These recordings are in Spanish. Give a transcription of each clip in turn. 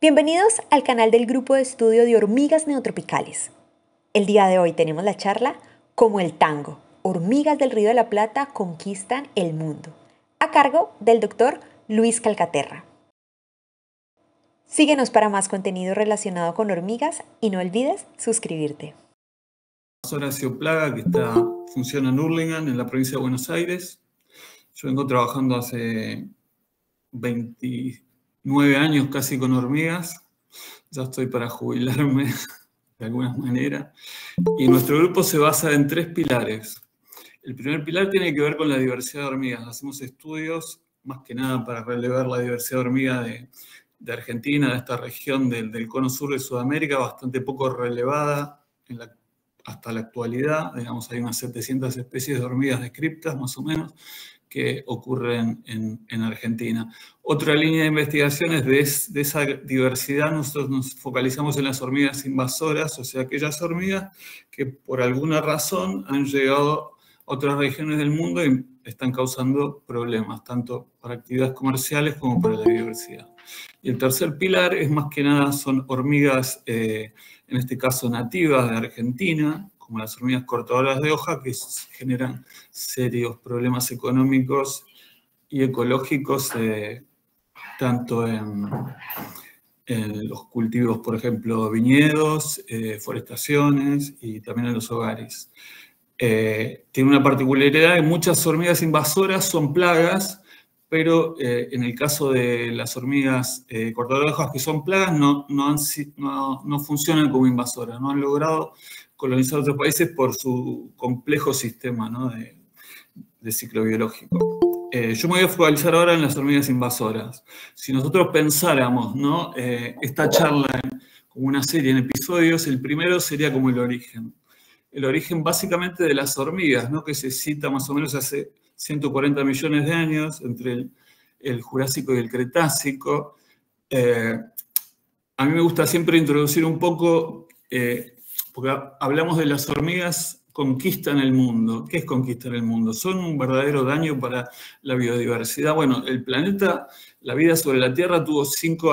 Bienvenidos al canal del Grupo de Estudio de Hormigas Neotropicales. El día de hoy tenemos la charla Como el tango, hormigas del Río de la Plata conquistan el mundo, a cargo del doctor Luis Calcaterra. Síguenos para más contenido relacionado con hormigas y no olvides suscribirte. Horacio Plaga, que funciona en Hurlingham, en la provincia de Buenos Aires. Yo vengo trabajando hace 29 años casi con hormigas. Ya estoy para jubilarme de alguna manera. Y nuestro grupo se basa en 3 pilares. El primer pilar tiene que ver con la diversidad de hormigas. Hacemos estudios, más que nada para relevar la diversidad de hormigas de Argentina, de esta región del cono sur de Sudamérica, bastante poco relevada hasta la actualidad. Digamos, hay unas 700 especies de hormigas descriptas, más o menos, que ocurren en Argentina. Otra línea de investigación es de esa diversidad. Nosotros nos focalizamos en las hormigas invasoras, o sea, aquellas hormigas que por alguna razón han llegado a otras regiones del mundo y están causando problemas, tanto para actividades comerciales como para la biodiversidad. Y el tercer pilar es más que nada son hormigas, en este caso nativas de Argentina, como las hormigas cortadoras de hoja, que generan serios problemas económicos y ecológicos, tanto en los cultivos, por ejemplo, viñedos, forestaciones y también en los hogares. Tiene una particularidad que muchas hormigas invasoras son plagas, pero en el caso de las hormigas cortadoras de hojas que son plagas no funcionan como invasoras, no han logrado colonizar otros países por su complejo sistema, ¿no?, de ciclo biológico. Yo me voy a focalizar ahora en las hormigas invasoras. Si nosotros pensáramos, ¿no?, esta charla como una serie en episodios, el primero sería como el origen. El origen básicamente de las hormigas, ¿no?, que se cita más o menos hace 140 millones de años, entre el Jurásico y el Cretácico. A mí me gusta siempre introducir un poco, porque hablamos de las hormigas conquistan el mundo. ¿Qué es conquistar el mundo? Son un verdadero daño para la biodiversidad. Bueno, el planeta, la vida sobre la Tierra tuvo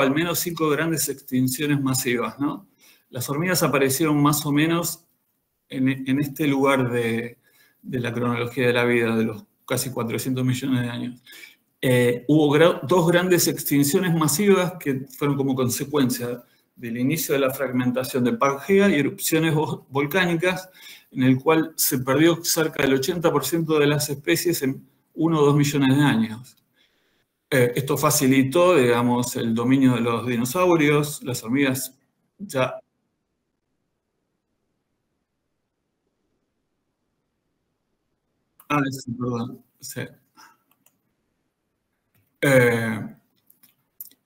al menos 5 grandes extinciones masivas, ¿no? Las hormigas aparecieron más o menos en este lugar de la cronología de la vida, de los casi 400 millones de años. Hubo 2 grandes extinciones masivas que fueron como consecuencia del inicio de la fragmentación de Pangea y erupciones volcánicas, en el cual se perdió cerca del 80% de las especies en 1 o 2 millones de años. Esto facilitó, digamos, el dominio de los dinosaurios. Las hormigas ya... sí, perdón. Sí.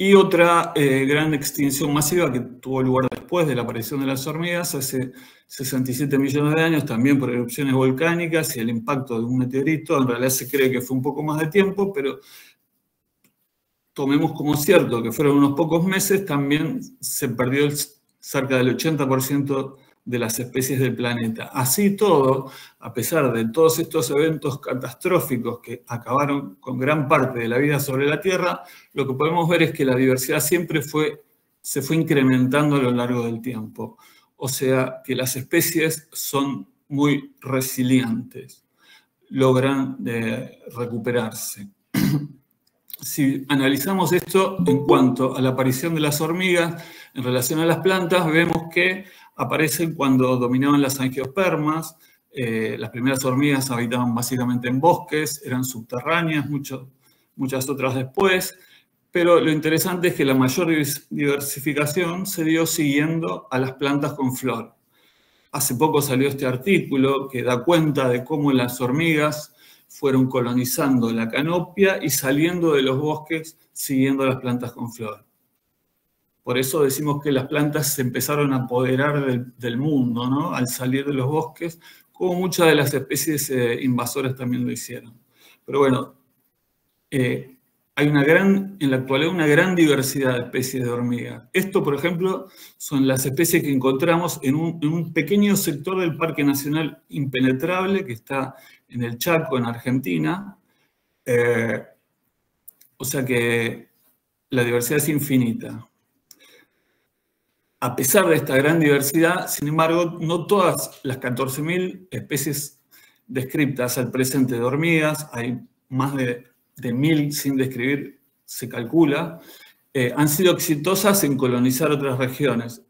Y otra gran extinción masiva que tuvo lugar después de la aparición de las hormigas, hace 67 millones de años, también por erupciones volcánicas y el impacto de un meteorito. En realidad se cree que fue un poco más de tiempo, pero tomemos como cierto que fueron unos pocos meses. También se perdió cerca del 80% de las especies del planeta. Así todo, a pesar de todos estos eventos catastróficos que acabaron con gran parte de la vida sobre la Tierra, lo que podemos ver es que la diversidad siempre se fue incrementando a lo largo del tiempo. O sea, que las especies son muy resilientes, logran recuperarse. Si analizamos esto en cuanto a la aparición de las hormigas en relación a las plantas, vemos que aparecen cuando dominaban las angiospermas. Las primeras hormigas habitaban básicamente en bosques, eran subterráneas, muchas otras después, pero lo interesante es que la mayor diversificación se dio siguiendo a las plantas con flor. Hace poco salió este artículo que da cuenta de cómo las hormigas fueron colonizando la canopia y saliendo de los bosques siguiendo las plantas con flor. Por eso decimos que las plantas se empezaron a apoderar del mundo, ¿no?, al salir de los bosques, como muchas de las especies invasoras también lo hicieron. Pero bueno, hay en la actualidad una gran diversidad de especies de hormigas. Esto, por ejemplo, son las especies que encontramos en un pequeño sector del Parque Nacional Impenetrable, que está en el Chaco, en Argentina. O sea que la diversidad es infinita. a pesar de esta gran diversidad, sin embargo, no todas las 14.000 especies descritas al presente de hormigas, hay más de 1.000 sin describir, se calcula, han sido exitosas en colonizar otras regiones.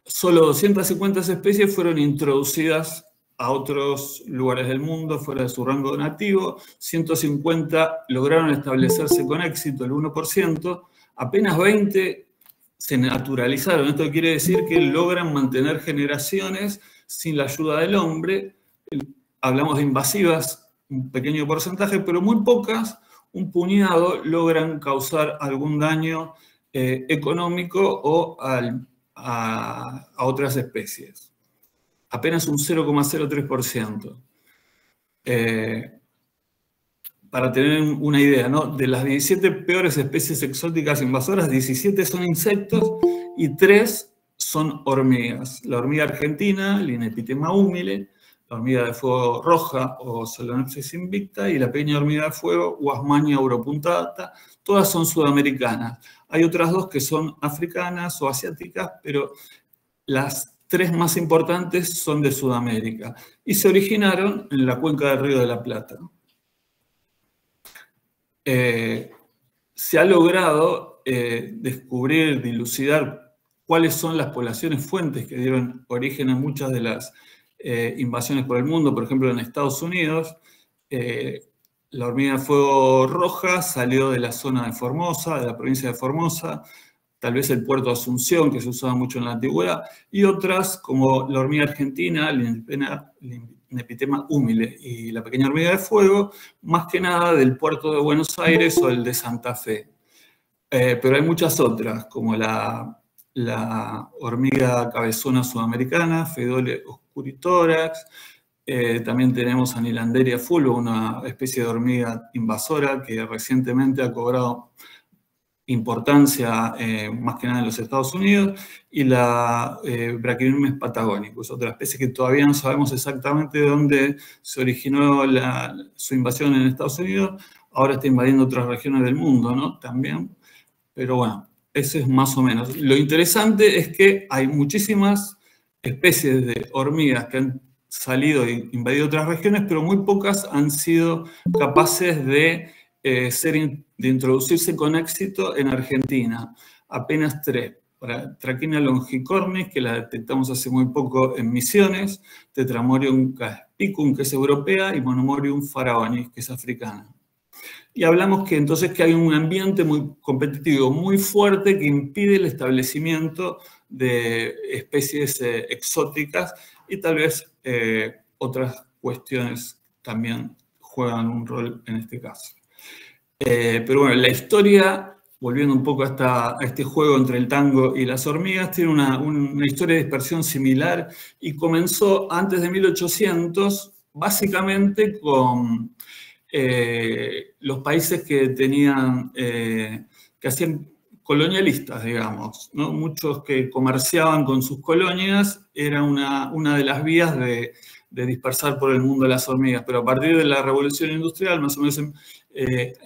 Solo 250 especies fueron introducidas a otros lugares del mundo fuera de su rango nativo, 150 lograron establecerse con éxito, el 1%, apenas 20 se naturalizaron. Esto quiere decir que logran mantener generaciones sin la ayuda del hombre. Hablamos de invasivas, un pequeño porcentaje, pero muy pocas, un puñado, logran causar algún daño económico o a otras especies. Apenas un 0,03%. Para tener una idea, ¿no? De las 17 peores especies exóticas invasoras, 17 son insectos y 3 son hormigas. La hormiga argentina, Linepitema humile, la hormiga de fuego roja o Solenopsis invicta y la pequeña hormiga de fuego, Wasmannia uropunctata, todas son sudamericanas. Hay otras 2 que son africanas o asiáticas, pero las 3 más importantes son de Sudamérica y se originaron en la cuenca del Río de la Plata. Se ha logrado descubrir, dilucidar cuáles son las poblaciones fuentes que dieron origen a muchas de las invasiones por el mundo. Por ejemplo, en Estados Unidos, la hormiga de fuego roja salió de la zona de Formosa, de la provincia de Formosa, tal vez el puerto de Asunción, que se usaba mucho en la antigüedad, y otras, como la hormiga argentina, Linepitema humile, y la pequeña hormiga de fuego, más que nada del puerto de Buenos Aires o el de Santa Fe. Pero hay muchas otras, como la hormiga cabezona sudamericana, Pheidole oscuritórax, también tenemos Anilanderia fulva, una especie de hormiga invasora que recientemente ha cobrado importancia más que nada en los Estados Unidos, y la Brachyrhynchus patagónicus, otra especie que todavía no sabemos exactamente de dónde se originó su invasión en Estados Unidos, ahora está invadiendo otras regiones del mundo, ¿no? También, pero bueno, eso es más o menos. Lo interesante es que hay muchísimas especies de hormigas que han salido e invadido otras regiones, pero muy pocas han sido capaces de introducirse con éxito en Argentina. Apenas 3. Trachina longicornis, que la detectamos hace muy poco en Misiones, Tetramorium caspicum, que es europea, y Monomorium faraonis, que es africana. Y hablamos que entonces que hay un ambiente muy competitivo, muy fuerte, que impide el establecimiento de especies exóticas, y tal vez otras cuestiones también juegan un rol en este caso. Pero bueno, la historia, volviendo un poco a este juego entre el tango y las hormigas, tiene una historia de dispersión similar y comenzó antes de 1800, básicamente con los países que tenían, que hacían colonialistas, digamos, ¿no? Muchos que comerciaban con sus colonias, era una de las vías de dispersar por el mundo las hormigas, pero a partir de la Revolución Industrial, más o menos en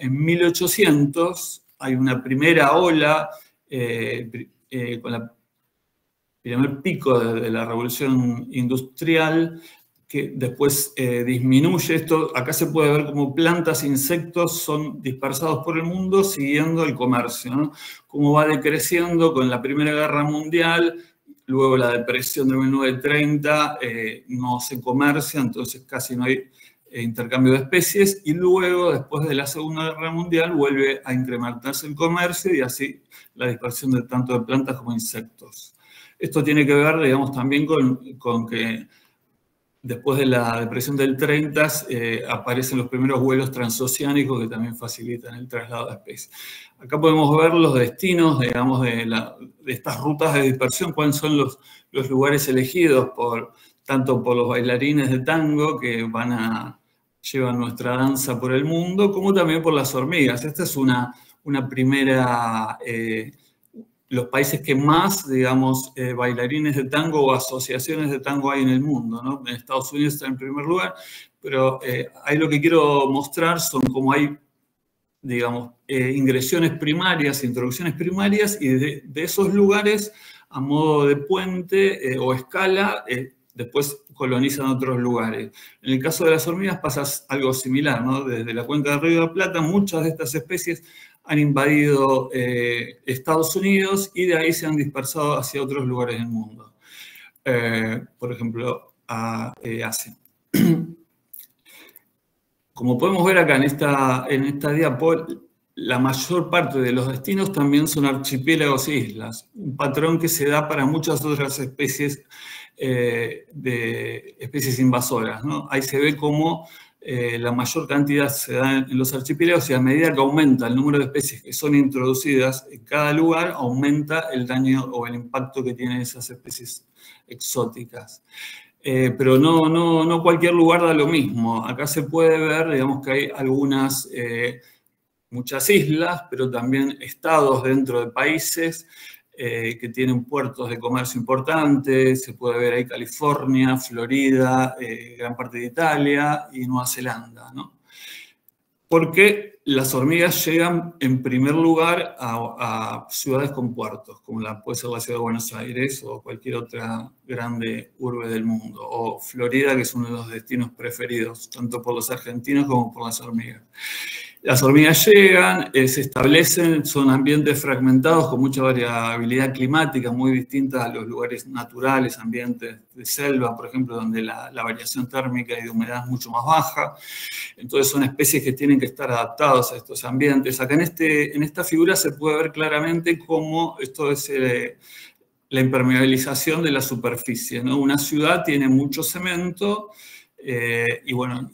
1800, hay una primera ola con el primer pico de la Revolución Industrial, que después disminuye esto. Acá se puede ver cómo plantas e insectos son dispersados por el mundo siguiendo el comercio, ¿no? Cómo va decreciendo con la Primera Guerra Mundial. Luego la depresión de 1930, no se comercia, entonces casi no hay intercambio de especies, y luego, después de la Segunda Guerra Mundial, vuelve a incrementarse el comercio y así la dispersión de tanto de plantas como insectos. Esto tiene que ver, digamos, también con que después de la depresión del 30 aparecen los primeros vuelos transoceánicos que también facilitan el traslado de especies. Acá podemos ver los destinos, digamos, de estas rutas de dispersión, cuáles son los lugares elegidos tanto por los bailarines de tango que llevan nuestra danza por el mundo, como también por las hormigas. Esta es una primera... los países que más, digamos, bailarines de tango o asociaciones de tango hay en el mundo, ¿no? En Estados Unidos está en primer lugar, pero ahí lo que quiero mostrar son cómo hay, digamos, ingresiones primarias, introducciones primarias, y de esos lugares a modo de puente o escala, después colonizan otros lugares. En el caso de las hormigas pasa algo similar, ¿no? Desde la cuenca del Río de la Plata, muchas de estas especies han invadido Estados Unidos y de ahí se han dispersado hacia otros lugares del mundo. Por ejemplo, a Asia. Como podemos ver acá en esta diapo, la mayor parte de los destinos también son archipiélagos e islas, un patrón que se da para muchas otras especies, especies invasoras, ¿no? Ahí se ve cómo la mayor cantidad se da en los archipiélagos y a medida que aumenta el número de especies que son introducidas en cada lugar, aumenta el daño o el impacto que tienen esas especies exóticas. Pero no cualquier lugar da lo mismo. Acá se puede ver, digamos, que hay muchas islas, pero también estados dentro de países que tienen puertos de comercio importantes. Se puede ver ahí California, Florida, gran parte de Italia y Nueva Zelanda, ¿no? Porque las hormigas llegan en primer lugar a ciudades con puertos, como puede ser la ciudad de Buenos Aires o cualquier otra grande urbe del mundo, o Florida, que es uno de los destinos preferidos, tanto por los argentinos como por las hormigas. Las hormigas llegan, se establecen, son ambientes fragmentados con mucha variabilidad climática, muy distintas a los lugares naturales, ambientes de selva, por ejemplo, donde la variación térmica y de humedad es mucho más baja. Entonces son especies que tienen que estar adaptadas a estos ambientes. Acá en esta figura se puede ver claramente cómo esto es la impermeabilización de la superficie, ¿no? Una ciudad tiene mucho cemento, y bueno,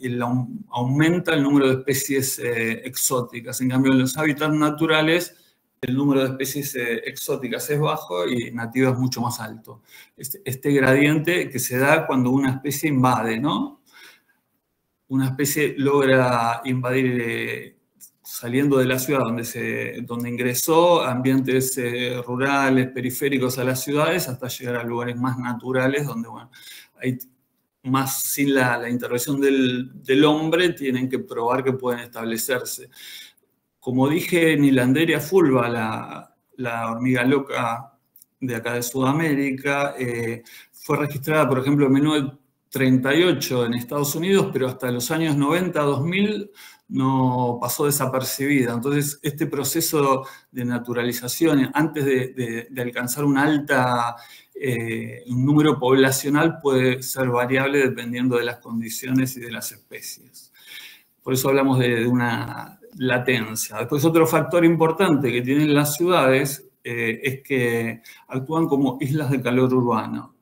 aumenta el número de especies exóticas. En cambio, en los hábitats naturales, el número de especies exóticas es bajo y nativas mucho más alto. Este gradiente que se da cuando una especie invade, ¿no? Una especie logra invadir saliendo de la ciudad donde ingresó, ambientes rurales, periféricos a las ciudades, hasta llegar a lugares más naturales, donde, bueno, hay más sin la intervención del hombre, tienen que probar que pueden establecerse. Como dije, Nylanderia fulva, la hormiga loca de acá de Sudamérica, fue registrada, por ejemplo, en 1938 en Estados Unidos, pero hasta los años 90, 2000, no pasó desapercibida. Entonces, este proceso de naturalización, antes de alcanzar un número poblacional, puede ser variable dependiendo de las condiciones y de las especies. Por eso hablamos de una latencia. Después, otro factor importante que tienen las ciudades es que actúan como islas de calor urbano.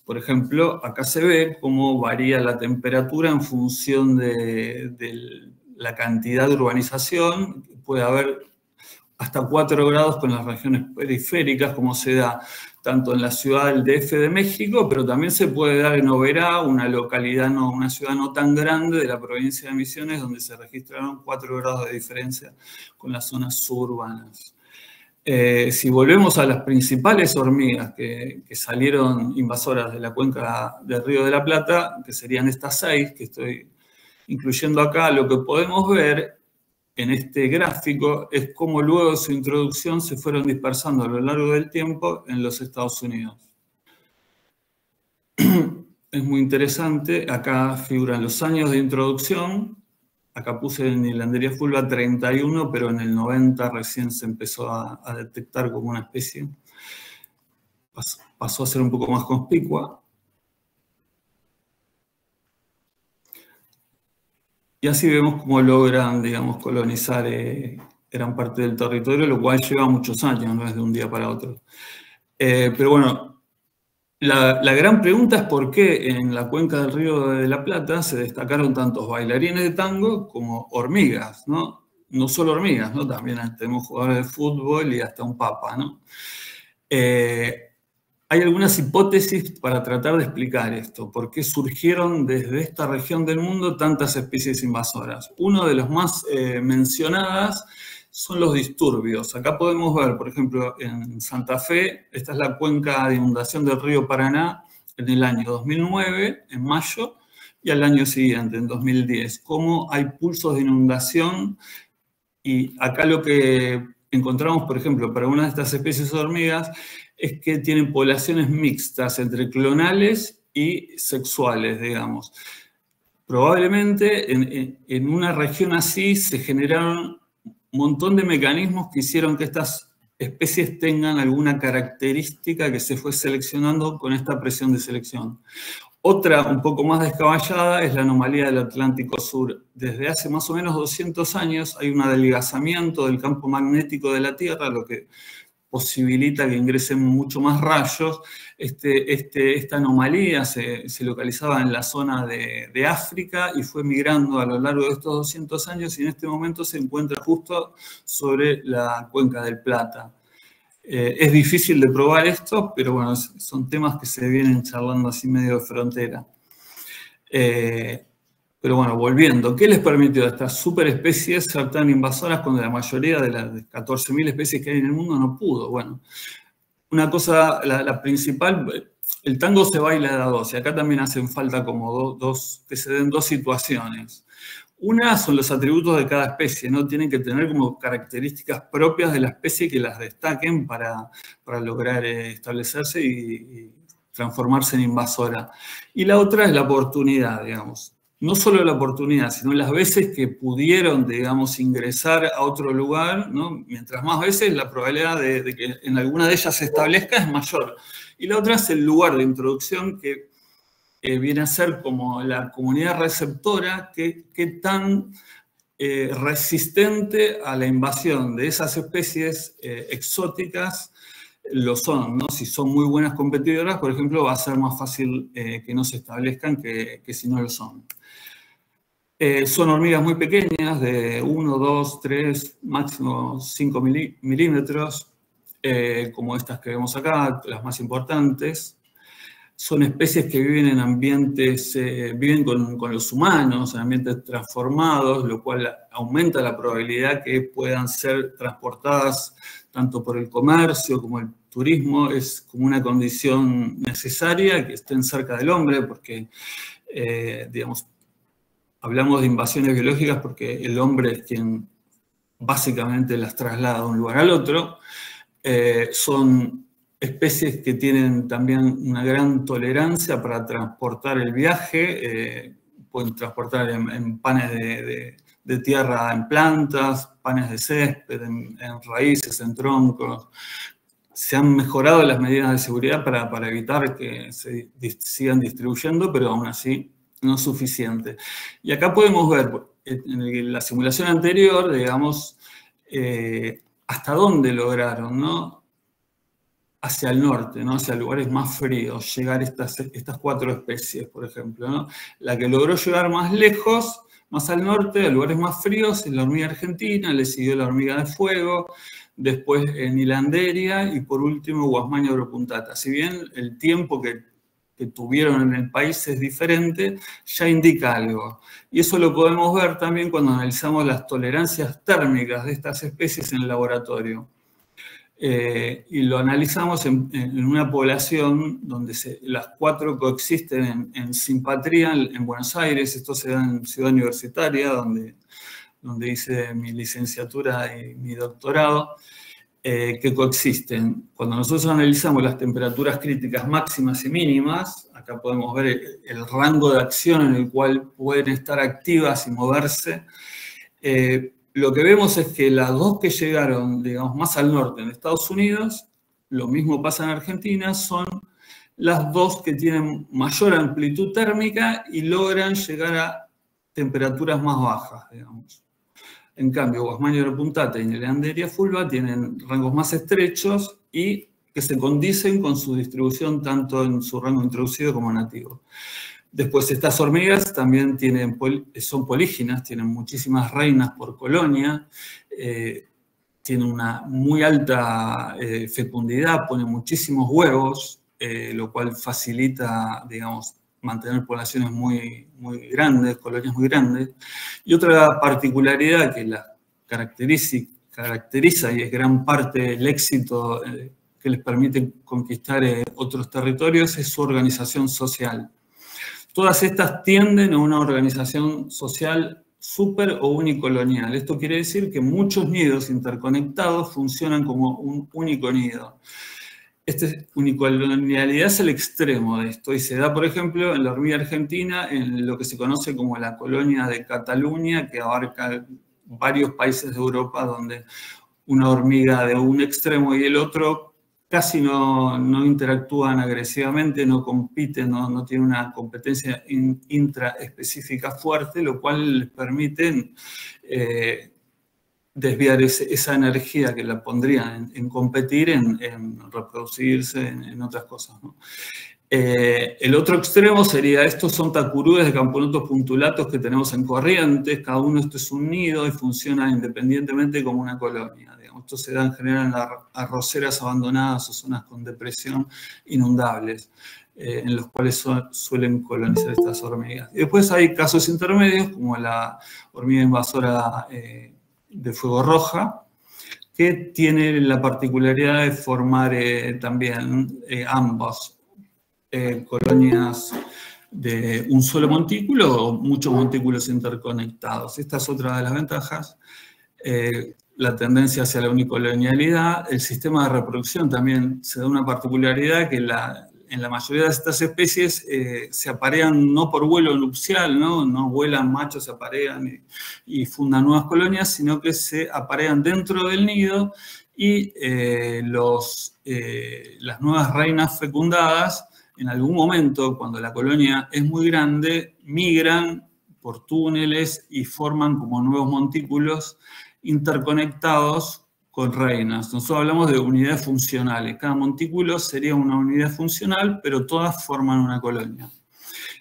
Por ejemplo, acá se ve cómo varía la temperatura en función de la cantidad de urbanización. Puede haber hasta 4 grados con las regiones periféricas, como se da tanto en la ciudad del DF de México, pero también se puede dar en Oberá, una ciudad no tan grande de la provincia de Misiones, donde se registraron 4 grados de diferencia con las zonas suburbanas. Si volvemos a las principales hormigas que salieron invasoras de la cuenca del Río de la Plata, que serían estas 6 que estoy incluyendo acá, lo que podemos ver en este gráfico es cómo luego de su introducción se fueron dispersando a lo largo del tiempo en los Estados Unidos. Es muy interesante, acá figuran los años de introducción. Acá puse en Nylanderia fulva 31, pero en el 90 recién se empezó a detectar como una especie. Pasó a ser un poco más conspicua. Y así vemos cómo logran, digamos, colonizar gran parte del territorio, lo cual lleva muchos años, no es de un día para otro. Pero bueno, la gran pregunta es por qué en la cuenca del Río de la Plata se destacaron tantos bailarines de tango como hormigas, ¿no? No solo hormigas, ¿no? También tenemos jugadores de fútbol y hasta un papa, ¿no? Hay algunas hipótesis para tratar de explicar esto, por qué surgieron desde esta región del mundo tantas especies invasoras. Uno de los más mencionadas son los disturbios. Acá podemos ver, por ejemplo, en Santa Fe, esta es la cuenca de inundación del río Paraná en el año 2009, en mayo, y al año siguiente, en 2010, cómo hay pulsos de inundación. Y acá lo que encontramos, por ejemplo, para una de estas especies de hormigas, es que tienen poblaciones mixtas entre clonales y sexuales, digamos. Probablemente en una región así se generaron un montón de mecanismos que hicieron que estas especies tengan alguna característica que se fue seleccionando con esta presión de selección. Otra, un poco más descabellada, es la anomalía del Atlántico Sur. Desde hace más o menos 200 años hay un adelgazamiento del campo magnético de la Tierra, lo que posibilita que ingresen mucho más rayos. Esta anomalía se localizaba en la zona de África y fue migrando a lo largo de estos 200 años y en este momento se encuentra justo sobre la cuenca del Plata. Es difícil de probar esto, pero bueno, son temas que se vienen charlando así medio de frontera. Pero bueno, volviendo, ¿qué les permitió a estas superespecies ser tan invasoras cuando la mayoría de las 14.000 especies que hay en el mundo no pudo? Bueno, una cosa, la principal, el tango se baila de a dos, y acá también hacen falta como que se den dos situaciones. Una son los atributos de cada especie, ¿no? Tienen que tener como características propias de la especie que las destaquen para lograr establecerse y transformarse en invasora. Y la otra es la oportunidad, digamos. No solo la oportunidad, sino las veces que pudieron, digamos, ingresar a otro lugar, ¿no? Mientras más veces, la probabilidad de que en alguna de ellas se establezca es mayor. Y la otra es el lugar de introducción que viene a ser como la comunidad receptora, que tan resistente a la invasión de esas especies exóticas lo son, ¿no? Si son muy buenas competidoras, por ejemplo, va a ser más fácil que no se establezcan que si no lo son. Son hormigas muy pequeñas, de 1, 2, 3, máximo 5 milímetros, como estas que vemos acá, las más importantes. Son especies que viven en ambientes, viven con los humanos, en ambientes transformados, lo cual aumenta la probabilidad que puedan ser transportadas tanto por el comercio como el turismo. Es como una condición necesaria que estén cerca del hombre, porque, digamos, hablamos de invasiones biológicas porque el hombre es quien básicamente las traslada de un lugar al otro. Son especies que tienen también una gran tolerancia para transportar el viaje, pueden transportar en panes de tierra en plantas, panes de césped, en raíces, en troncos. Se han mejorado las medidas de seguridad para evitar que se sigan distribuyendo, pero aún así no es suficiente. Y acá podemos ver en la simulación anterior, digamos, hasta dónde lograron, ¿no? Hacia el norte, ¿no? Hacia lugares más fríos, llegar estas 4 especies, por ejemplo, ¿no? La que logró llegar más lejos, más al norte, a lugares más fríos, es la hormiga argentina, le siguió la hormiga de fuego, después Nilanderia y por último Guasmania europuntata. Si bien el tiempo que tuvieron en el país es diferente, ya indica algo. Y eso lo podemos ver también cuando analizamos las tolerancias térmicas de estas especies en el laboratorio. Y lo analizamos en una población donde las 4 coexisten en simpatría en Buenos Aires. Esto se da en Ciudad Universitaria, donde hice mi licenciatura y mi doctorado, que coexisten. Cuando nosotros analizamos las temperaturas críticas máximas y mínimas, acá podemos ver el rango de acción en el cual pueden estar activas y moverse. Lo que vemos es que las 2 que llegaron, digamos, más al norte en Estados Unidos, lo mismo pasa en Argentina, son las 2 que tienen mayor amplitud térmica y logran llegar a temperaturas más bajas, digamos. En cambio, Guasmania europuntata y Nilanderia fulva tienen rangos más estrechos y que se condicen con su distribución tanto en su rango introducido como nativo. Después, estas hormigas también son políginas, tienen muchísimas reinas por colonia, tienen una muy alta fecundidad, ponen muchísimos huevos, lo cual facilita, digamos, mantener poblaciones muy grandes, colonias muy grandes. Y otra particularidad que la caracteriza y es gran parte del éxito que les permite conquistar otros territorios es su organización social. Todas estas tienden a una organización social super o unicolonial. Esto quiere decir que muchos nidos interconectados funcionan como un único nido. Esta unicolonialidad es el extremo de esto y se da, por ejemplo, en la hormiga argentina, en lo que se conoce como la colonia de Cataluña, que abarca varios países de Europa, donde una hormiga de un extremo y el otro casi no interactúan agresivamente, no compiten, no tienen una competencia intraespecífica fuerte, lo cual les permite desviar esa energía que la pondrían en competir, en reproducirse, en otras cosas, ¿no? El otro extremo sería, estos son tacurúes de camponotos puntulatos que tenemos en Corrientes, cada uno esto es un nido y funciona independientemente como una colonia. Digamos. Esto se da en general en las arroceras abandonadas o zonas con depresión inundables, en los cuales suelen colonizar estas hormigas. Y después hay casos intermedios, como la hormiga invasora de fuego roja, que tiene la particularidad de formar también ambos colonias de un solo montículo o muchos montículos interconectados. Esta es otra de las ventajas. La tendencia hacia la unicolonialidad. El sistema de reproducción también se da una particularidad que en la mayoría de estas especies se aparean no por vuelo nupcial, no vuelan machos, se aparean y fundan nuevas colonias, sino que se aparean dentro del nido y las nuevas reinas fecundadas, en algún momento, cuando la colonia es muy grande, migran por túneles y forman como nuevos montículos interconectados con reinas. Nosotros hablamos de unidades funcionales. Cada montículo sería una unidad funcional, pero todas forman una colonia.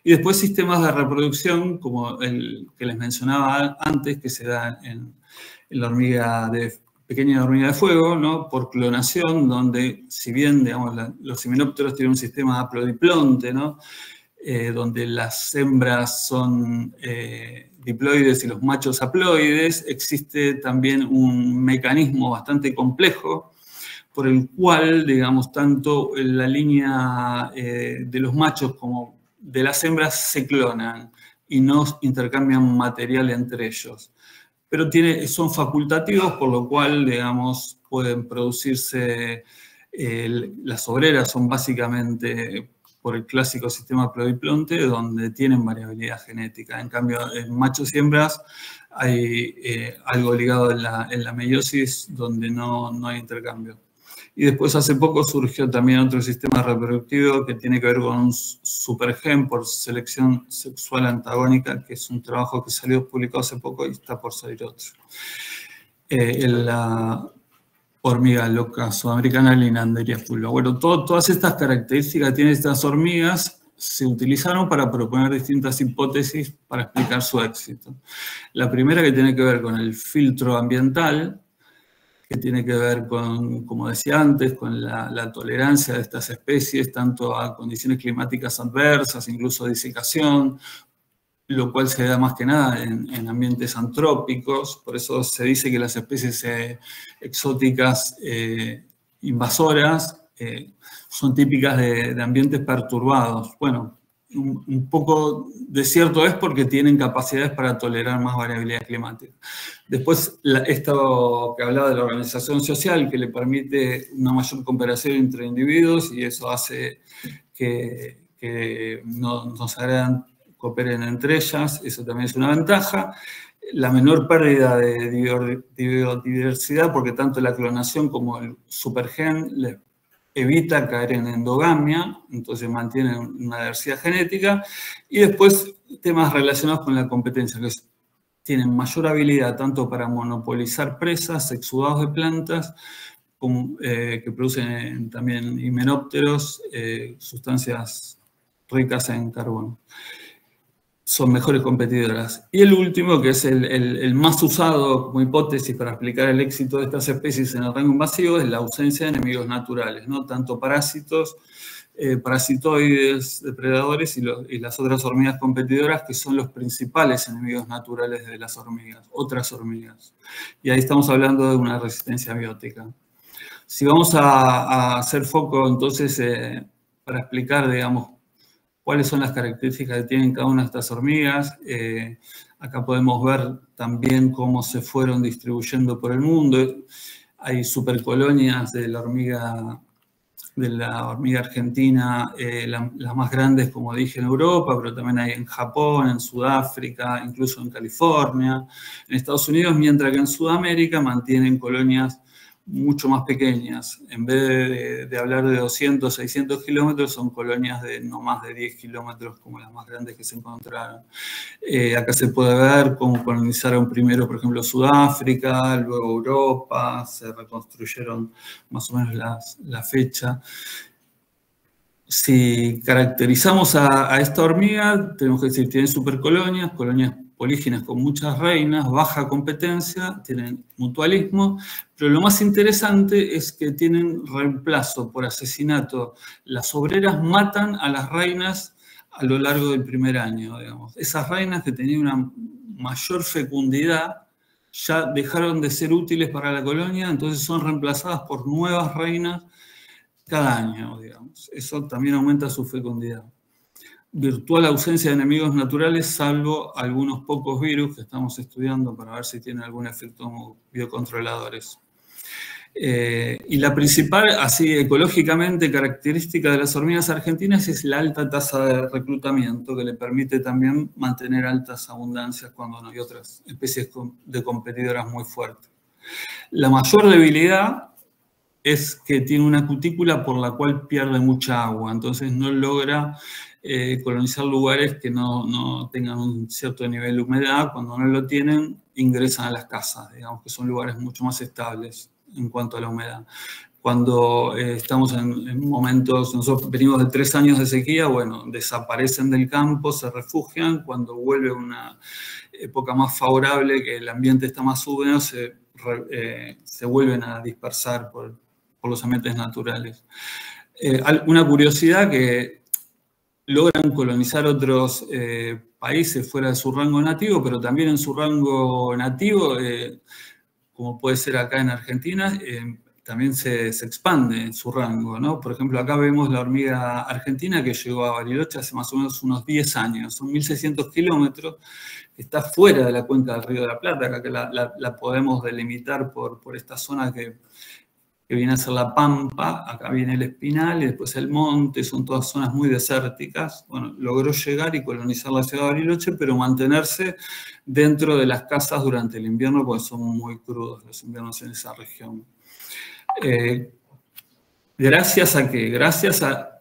Y después sistemas de reproducción, como el que les mencionaba antes, que se da en la pequeña hormiga de fuego, ¿no? Por clonación, donde si bien digamos, los himenópteros tienen un sistema haplodiplonte, ¿no? Donde las hembras son diploides y los machos haploides, existe también un mecanismo bastante complejo por el cual, digamos, tanto la línea de los machos como de las hembras se clonan y no intercambian material entre ellos. Pero son facultativos, por lo cual, digamos, pueden producirse, las obreras son básicamente por el clásico sistema haplodiplonte, donde tienen variabilidad genética. En cambio, en machos y hembras hay algo ligado en la meiosis, donde no hay intercambio. Y después, hace poco, surgió también otro sistema reproductivo que tiene que ver con un supergen por selección sexual antagónica, que es un trabajo que salió publicado hace poco y está por salir otro. La hormiga loca sudamericana, Linanderia fulva. Bueno, todas estas características que tienen estas hormigas se utilizaron para proponer distintas hipótesis para explicar su éxito. La primera, que tiene que ver con el filtro ambiental, que tiene que ver con, como decía antes, con la tolerancia de estas especies, tanto a condiciones climáticas adversas, incluso disecación, lo cual se da más que nada en ambientes antrópicos. Por eso se dice que las especies exóticas invasoras son típicas de ambientes perturbados. Bueno, un poco de cierto es porque tienen capacidades para tolerar más variabilidad climática. Después, esto que hablaba de la organización social, que le permite una mayor cooperación entre individuos y eso hace que no se agredan, cooperen entre ellas, eso también es una ventaja. La menor pérdida de biodiversidad, porque tanto la clonación como el supergen les evita caer en endogamia, entonces mantienen una diversidad genética. Y después temas relacionados con la competencia, que tienen mayor habilidad tanto para monopolizar presas, exudados de plantas, que producen también himenópteros, sustancias ricas en carbono. Son mejores competidoras. Y el último, que es el más usado como hipótesis para explicar el éxito de estas especies en el rango invasivo, es la ausencia de enemigos naturales, ¿no? Tanto parásitos, parasitoides, depredadores y las otras hormigas competidoras, que son los principales enemigos naturales de las hormigas, otras hormigas. Y ahí estamos hablando de una resistencia biótica. Si vamos a hacer foco, entonces, para explicar, digamos, cuáles son las características que tienen cada una de estas hormigas. Acá podemos ver también cómo se fueron distribuyendo por el mundo. Hay supercolonias de la hormiga argentina, las más grandes, como dije, en Europa, pero también hay en Japón, en Sudáfrica, incluso en California, en Estados Unidos, mientras que en Sudamérica mantienen colonias mucho más pequeñas. En vez de hablar de 200, 600 kilómetros, son colonias de no más de 10 kilómetros, como las más grandes que se encontraron. Acá se puede ver cómo colonizaron primero, por ejemplo, Sudáfrica, luego Europa, se reconstruyeron más o menos la fecha. Si caracterizamos a esta hormiga, tenemos que decir, tienen supercolonias, colonias polígenas con muchas reinas, baja competencia, tienen mutualismo, pero lo más interesante es que tienen reemplazo por asesinato. Las obreras matan a las reinas a lo largo del primer año, digamos. Esas reinas que tenían una mayor fecundidad ya dejaron de ser útiles para la colonia, entonces son reemplazadas por nuevas reinas cada año, digamos. Eso también aumenta su fecundidad. Virtual ausencia de enemigos naturales, salvo algunos pocos virus que estamos estudiando para ver si tienen algún efecto como biocontroladores. Y la principal, así ecológicamente, característica de las hormigas argentinas es la alta tasa de reclutamiento, que le permite también mantener altas abundancias cuando no hay otras especies de competidoras muy fuertes. La mayor debilidad es que tiene una cutícula por la cual pierde mucha agua, entonces no logra colonizar lugares que no tengan un cierto nivel de humedad. Cuando no lo tienen, ingresan a las casas, digamos que son lugares mucho más estables en cuanto a la humedad. Cuando estamos en momentos, nosotros venimos de 3 años de sequía, bueno, desaparecen del campo, se refugian. Cuando vuelve una época más favorable, que el ambiente está más húmedo, se vuelven a dispersar por los ambientes naturales. Una curiosidad, que logran colonizar otros países fuera de su rango nativo, pero también en su rango nativo, como puede ser acá en Argentina, también se expande su rango, ¿no? Por ejemplo, acá vemos la hormiga argentina que llegó a Bariloche hace más o menos unos 10 años, son 1.600 kilómetros, está fuera de la cuenca del Río de la Plata, acá que la podemos delimitar por esta zona que viene a ser la Pampa. Acá viene el Espinal y después el Monte, son todas zonas muy desérticas. Bueno, logró llegar y colonizar la ciudad de Bariloche, pero mantenerse dentro de las casas durante el invierno, porque son muy crudos los inviernos en esa región. ¿Gracias a qué? Gracias a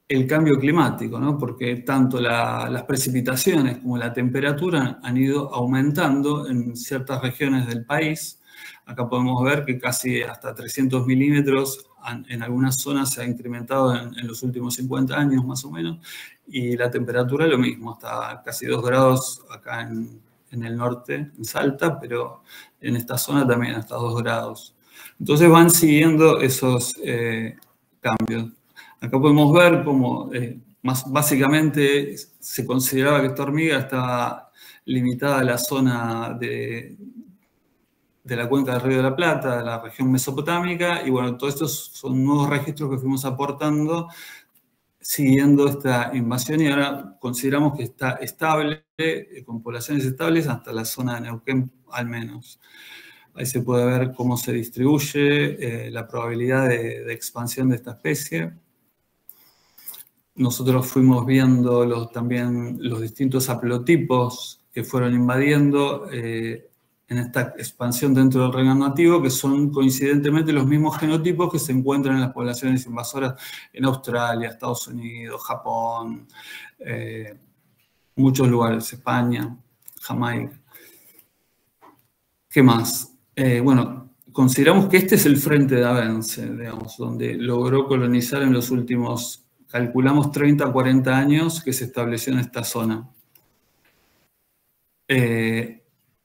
el cambio climático, ¿no? Porque tanto las precipitaciones como la temperatura han ido aumentando en ciertas regiones del país. Acá podemos ver que casi hasta 300 milímetros en algunas zonas se ha incrementado en los últimos 50 años más o menos, y la temperatura lo mismo, hasta casi 2 grados acá en el norte, en Salta, pero en esta zona también hasta 2 grados. Entonces van siguiendo esos cambios. Acá podemos ver cómo básicamente se consideraba que esta hormiga estaba limitada a la zona de la cuenca del Río de la Plata, de la región mesopotámica, y bueno, todos estos son nuevos registros que fuimos aportando siguiendo esta invasión, y ahora consideramos que está estable, con poblaciones estables hasta la zona de Neuquén al menos. Ahí se puede ver cómo se distribuye, la probabilidad de expansión de esta especie. Nosotros fuimos viendo también los distintos haplotipos que fueron invadiendo en esta expansión dentro del reino nativo, que son coincidentemente los mismos genotipos que se encuentran en las poblaciones invasoras en Australia, Estados Unidos, Japón, muchos lugares, España, Jamaica. ¿Qué más? Bueno, consideramos que este es el frente de avance, digamos, donde logró colonizar en los últimos, calculamos 30 a 40 años que se estableció en esta zona.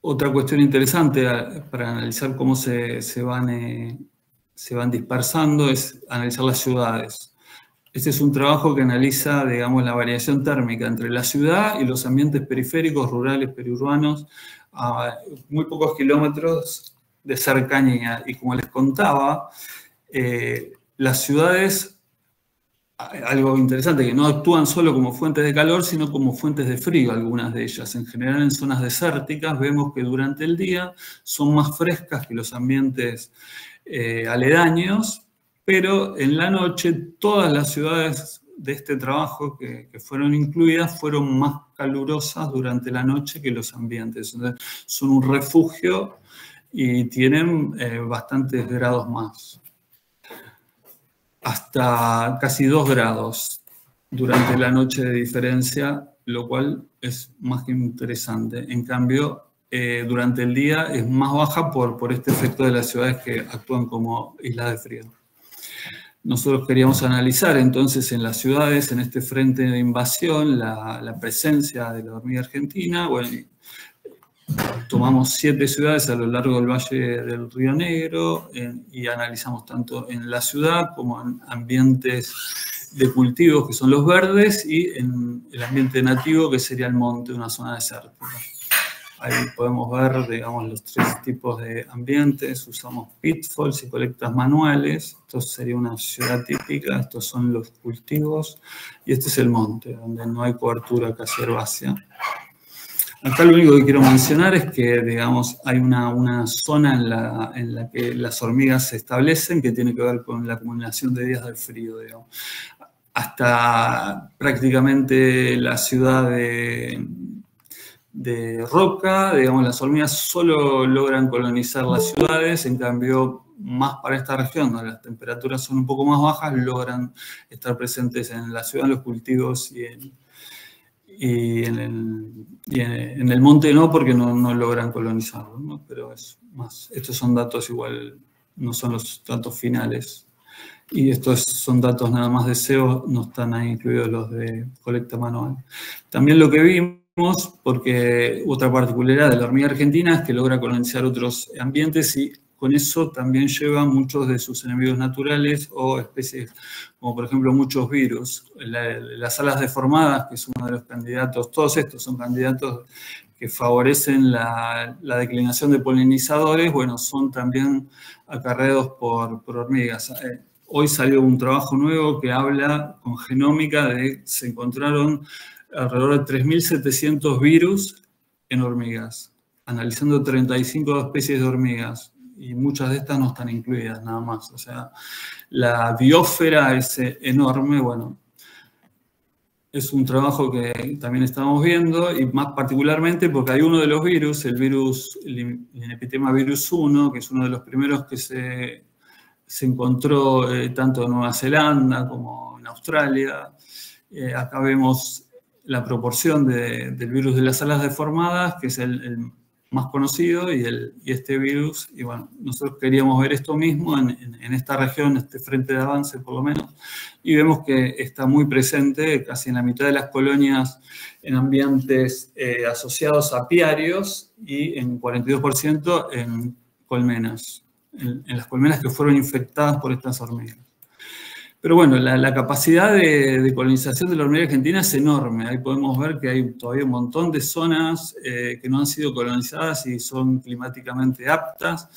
Otra cuestión interesante para analizar cómo se van dispersando es analizar las ciudades. Este es un trabajo que analiza, digamos, la variación térmica entre la ciudad y los ambientes periféricos, rurales, periurbanos, a muy pocos kilómetros de cercanía. Y como les contaba, las ciudades algo interesante, que no actúan solo como fuentes de calor, sino como fuentes de frío, algunas de ellas. En general, en zonas desérticas vemos que durante el día son más frescas que los ambientes aledaños, pero en la noche todas las ciudades de este trabajo que fueron incluidas fueron más calurosas durante la noche que los ambientes. Entonces, son un refugio y tienen bastantes grados más. Hasta casi 2 grados durante la noche de diferencia, lo cual es más que interesante. En cambio, durante el día es más baja por este efecto de las ciudades que actúan como islas de frío. Nosotros queríamos analizar entonces en las ciudades, en este frente de invasión, la presencia de la hormiga argentina. Bueno, tomamos 7 ciudades a lo largo del Valle del Río Negro y analizamos tanto en la ciudad como en ambientes de cultivos que son los verdes y en el ambiente nativo que sería el monte, una zona desértica. Ahí podemos ver, digamos, los 3 tipos de ambientes. Usamos pitfalls y colectas manuales. Esto sería una ciudad típica. Estos son los cultivos. Y este es el monte, donde no hay cobertura casi herbácea. Acá lo único que quiero mencionar es que, digamos, hay una zona en la que las hormigas se establecen que tiene que ver con la acumulación de días de frío, digamos. Hasta prácticamente la ciudad de Roca, digamos, las hormigas solo logran colonizar las ciudades, en cambio, más para esta región, donde las temperaturas son un poco más bajas, logran estar presentes en la ciudad, en los cultivos y en el monte no, porque no logran colonizarlo, ¿no? Pero es más, estos son datos igual, no son los datos finales. Y estos son datos nada más de SEO, no están ahí incluidos los de colecta manual. También lo que vimos, porque otra particularidad de la hormiga argentina es que logra colonizar otros ambientes y con eso también lleva muchos de sus enemigos naturales o especies, como por ejemplo muchos virus. Las alas deformadas, que es uno de los candidatos, todos estos son candidatos que favorecen la declinación de polinizadores, bueno, son también acarreados por hormigas. Hoy salió un trabajo nuevo que habla con genómica de que se encontraron alrededor de 3.700 virus en hormigas, analizando 35 especies de hormigas. Y muchas de estas no están incluidas nada más. O sea, la biosfera es enorme. Bueno, es un trabajo que también estamos viendo y más particularmente porque hay uno de los virus, el Linepitema virus 1, que es uno de los primeros que se encontró tanto en Nueva Zelanda como en Australia. Acá vemos la proporción del virus de las alas deformadas, que es el más conocido, y este virus. Y bueno, nosotros queríamos ver esto mismo en esta región, este frente de avance por lo menos, y vemos que está muy presente casi en la mitad de las colonias en ambientes asociados a apiarios y en 42% en colmenas, en las colmenas que fueron infectadas por estas hormigas. Pero bueno, la capacidad de colonización de la hormiga argentina es enorme. Ahí podemos ver que hay todavía un montón de zonas que no han sido colonizadas y son climáticamente aptas.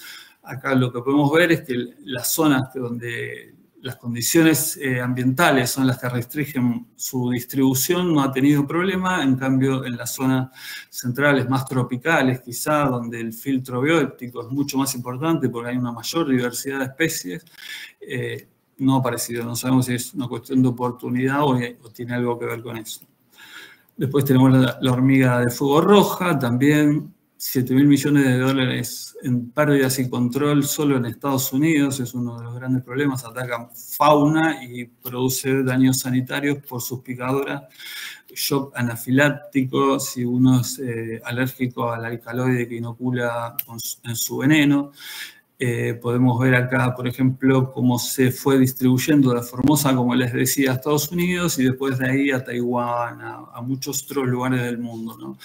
Acá lo que podemos ver es que las zonas donde las condiciones ambientales son las que restringen su distribución no ha tenido problema. En cambio, en las zonas centrales más tropicales, quizá, donde el filtro biótico es mucho más importante porque hay una mayor diversidad de especies, no ha aparecido. No sabemos si es una cuestión de oportunidad o tiene algo que ver con eso. Después tenemos la hormiga de fuego roja, también 7.000 millones de dólares en pérdidas y control solo en Estados Unidos. Es uno de los grandes problemas. Ataca fauna y produce daños sanitarios por sus picaduras. Shock anafiláctico, si uno es alérgico al alcaloide que inocula en su veneno. Podemos ver acá, por ejemplo, cómo se fue distribuyendo de Formosa, como les decía, a Estados Unidos y después de ahí a Taiwán, a muchos otros lugares del mundo, ¿no?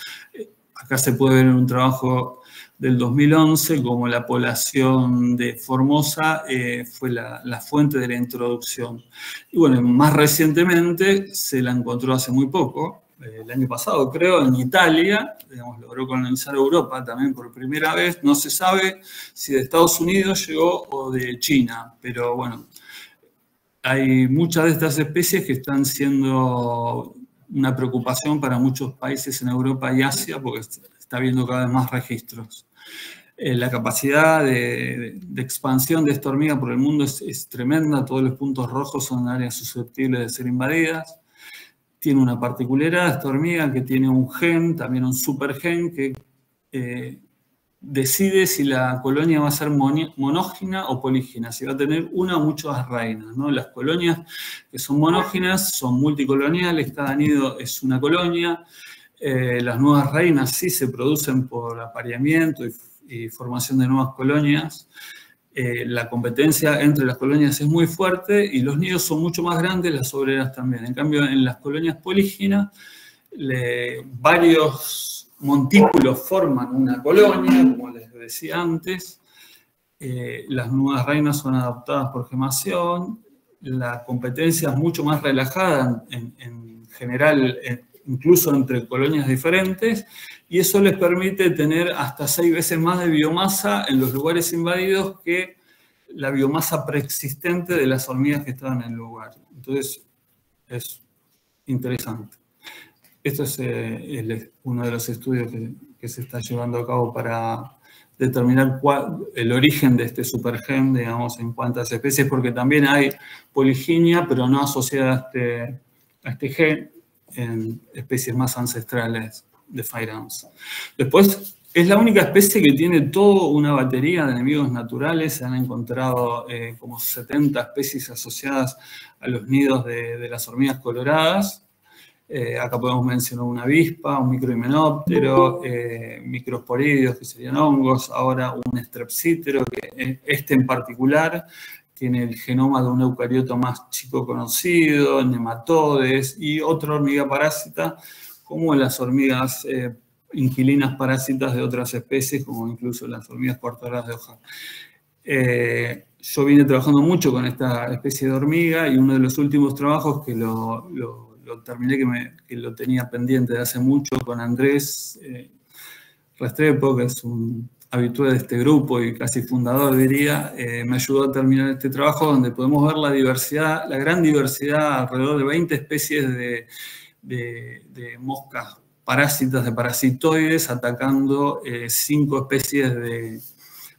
Acá se puede ver en un trabajo del 2011 como la población de Formosa fue la fuente de la introducción. Y bueno, más recientemente se la encontró hace muy poco, el año pasado creo, en Italia, digamos, logró colonizar Europa también por primera vez. No se sabe si de Estados Unidos llegó o de China, pero bueno, hay muchas de estas especies que están siendo una preocupación para muchos países en Europa y Asia porque está habiendo cada vez más registros. La capacidad de expansión de esta hormiga por el mundo es tremenda. Todos los puntos rojos son áreas susceptibles de ser invadidas. Tiene una particularidad esta hormiga que tiene un gen, también un supergen, que decide si la colonia va a ser monógina o polígina, si va a tener una o muchas reinas, ¿no? Las colonias que son monóginas son multicoloniales, cada nido es una colonia. Las nuevas reinas sí se producen por apareamiento y formación de nuevas colonias. La competencia entre las colonias es muy fuerte y los nidos son mucho más grandes, las obreras también. En cambio, en las colonias políginas, varios montículos forman una colonia, como les decía antes. Las nuevas reinas son adoptadas por gemación. La competencia es mucho más relajada en general, incluso entre colonias diferentes, y eso les permite tener hasta 6 veces más de biomasa en los lugares invadidos que la biomasa preexistente de las hormigas que estaban en el lugar. Entonces, es interesante. Esto es uno de los estudios que se está llevando a cabo para determinar el origen de este supergen, digamos, en cuántas especies, porque también hay poliginia, pero no asociada a este gen en especies más ancestrales de Phaerons. Después, es la única especie que tiene toda una batería de enemigos naturales. Se han encontrado como 70 especies asociadas a los nidos de las hormigas coloradas. Acá podemos mencionar una avispa, un microhimenóptero, microsporidios, que serían hongos, ahora un strepsítero, que este en particular tiene el genoma de un eucarioto más chico conocido, nematodes y otra hormiga parásita, como las hormigas inquilinas parásitas de otras especies, como incluso las hormigas cortadoras de hoja. Yo vine trabajando mucho con esta especie de hormiga y uno de los últimos trabajos que lo terminé, que lo tenía pendiente de hace mucho, con Andrés Restrepo, que es un habitué de este grupo y casi fundador, diría, me ayudó a terminar este trabajo donde podemos ver la diversidad, la gran diversidad, alrededor de 20 especies de moscas parásitas, de parasitoides, atacando 5 especies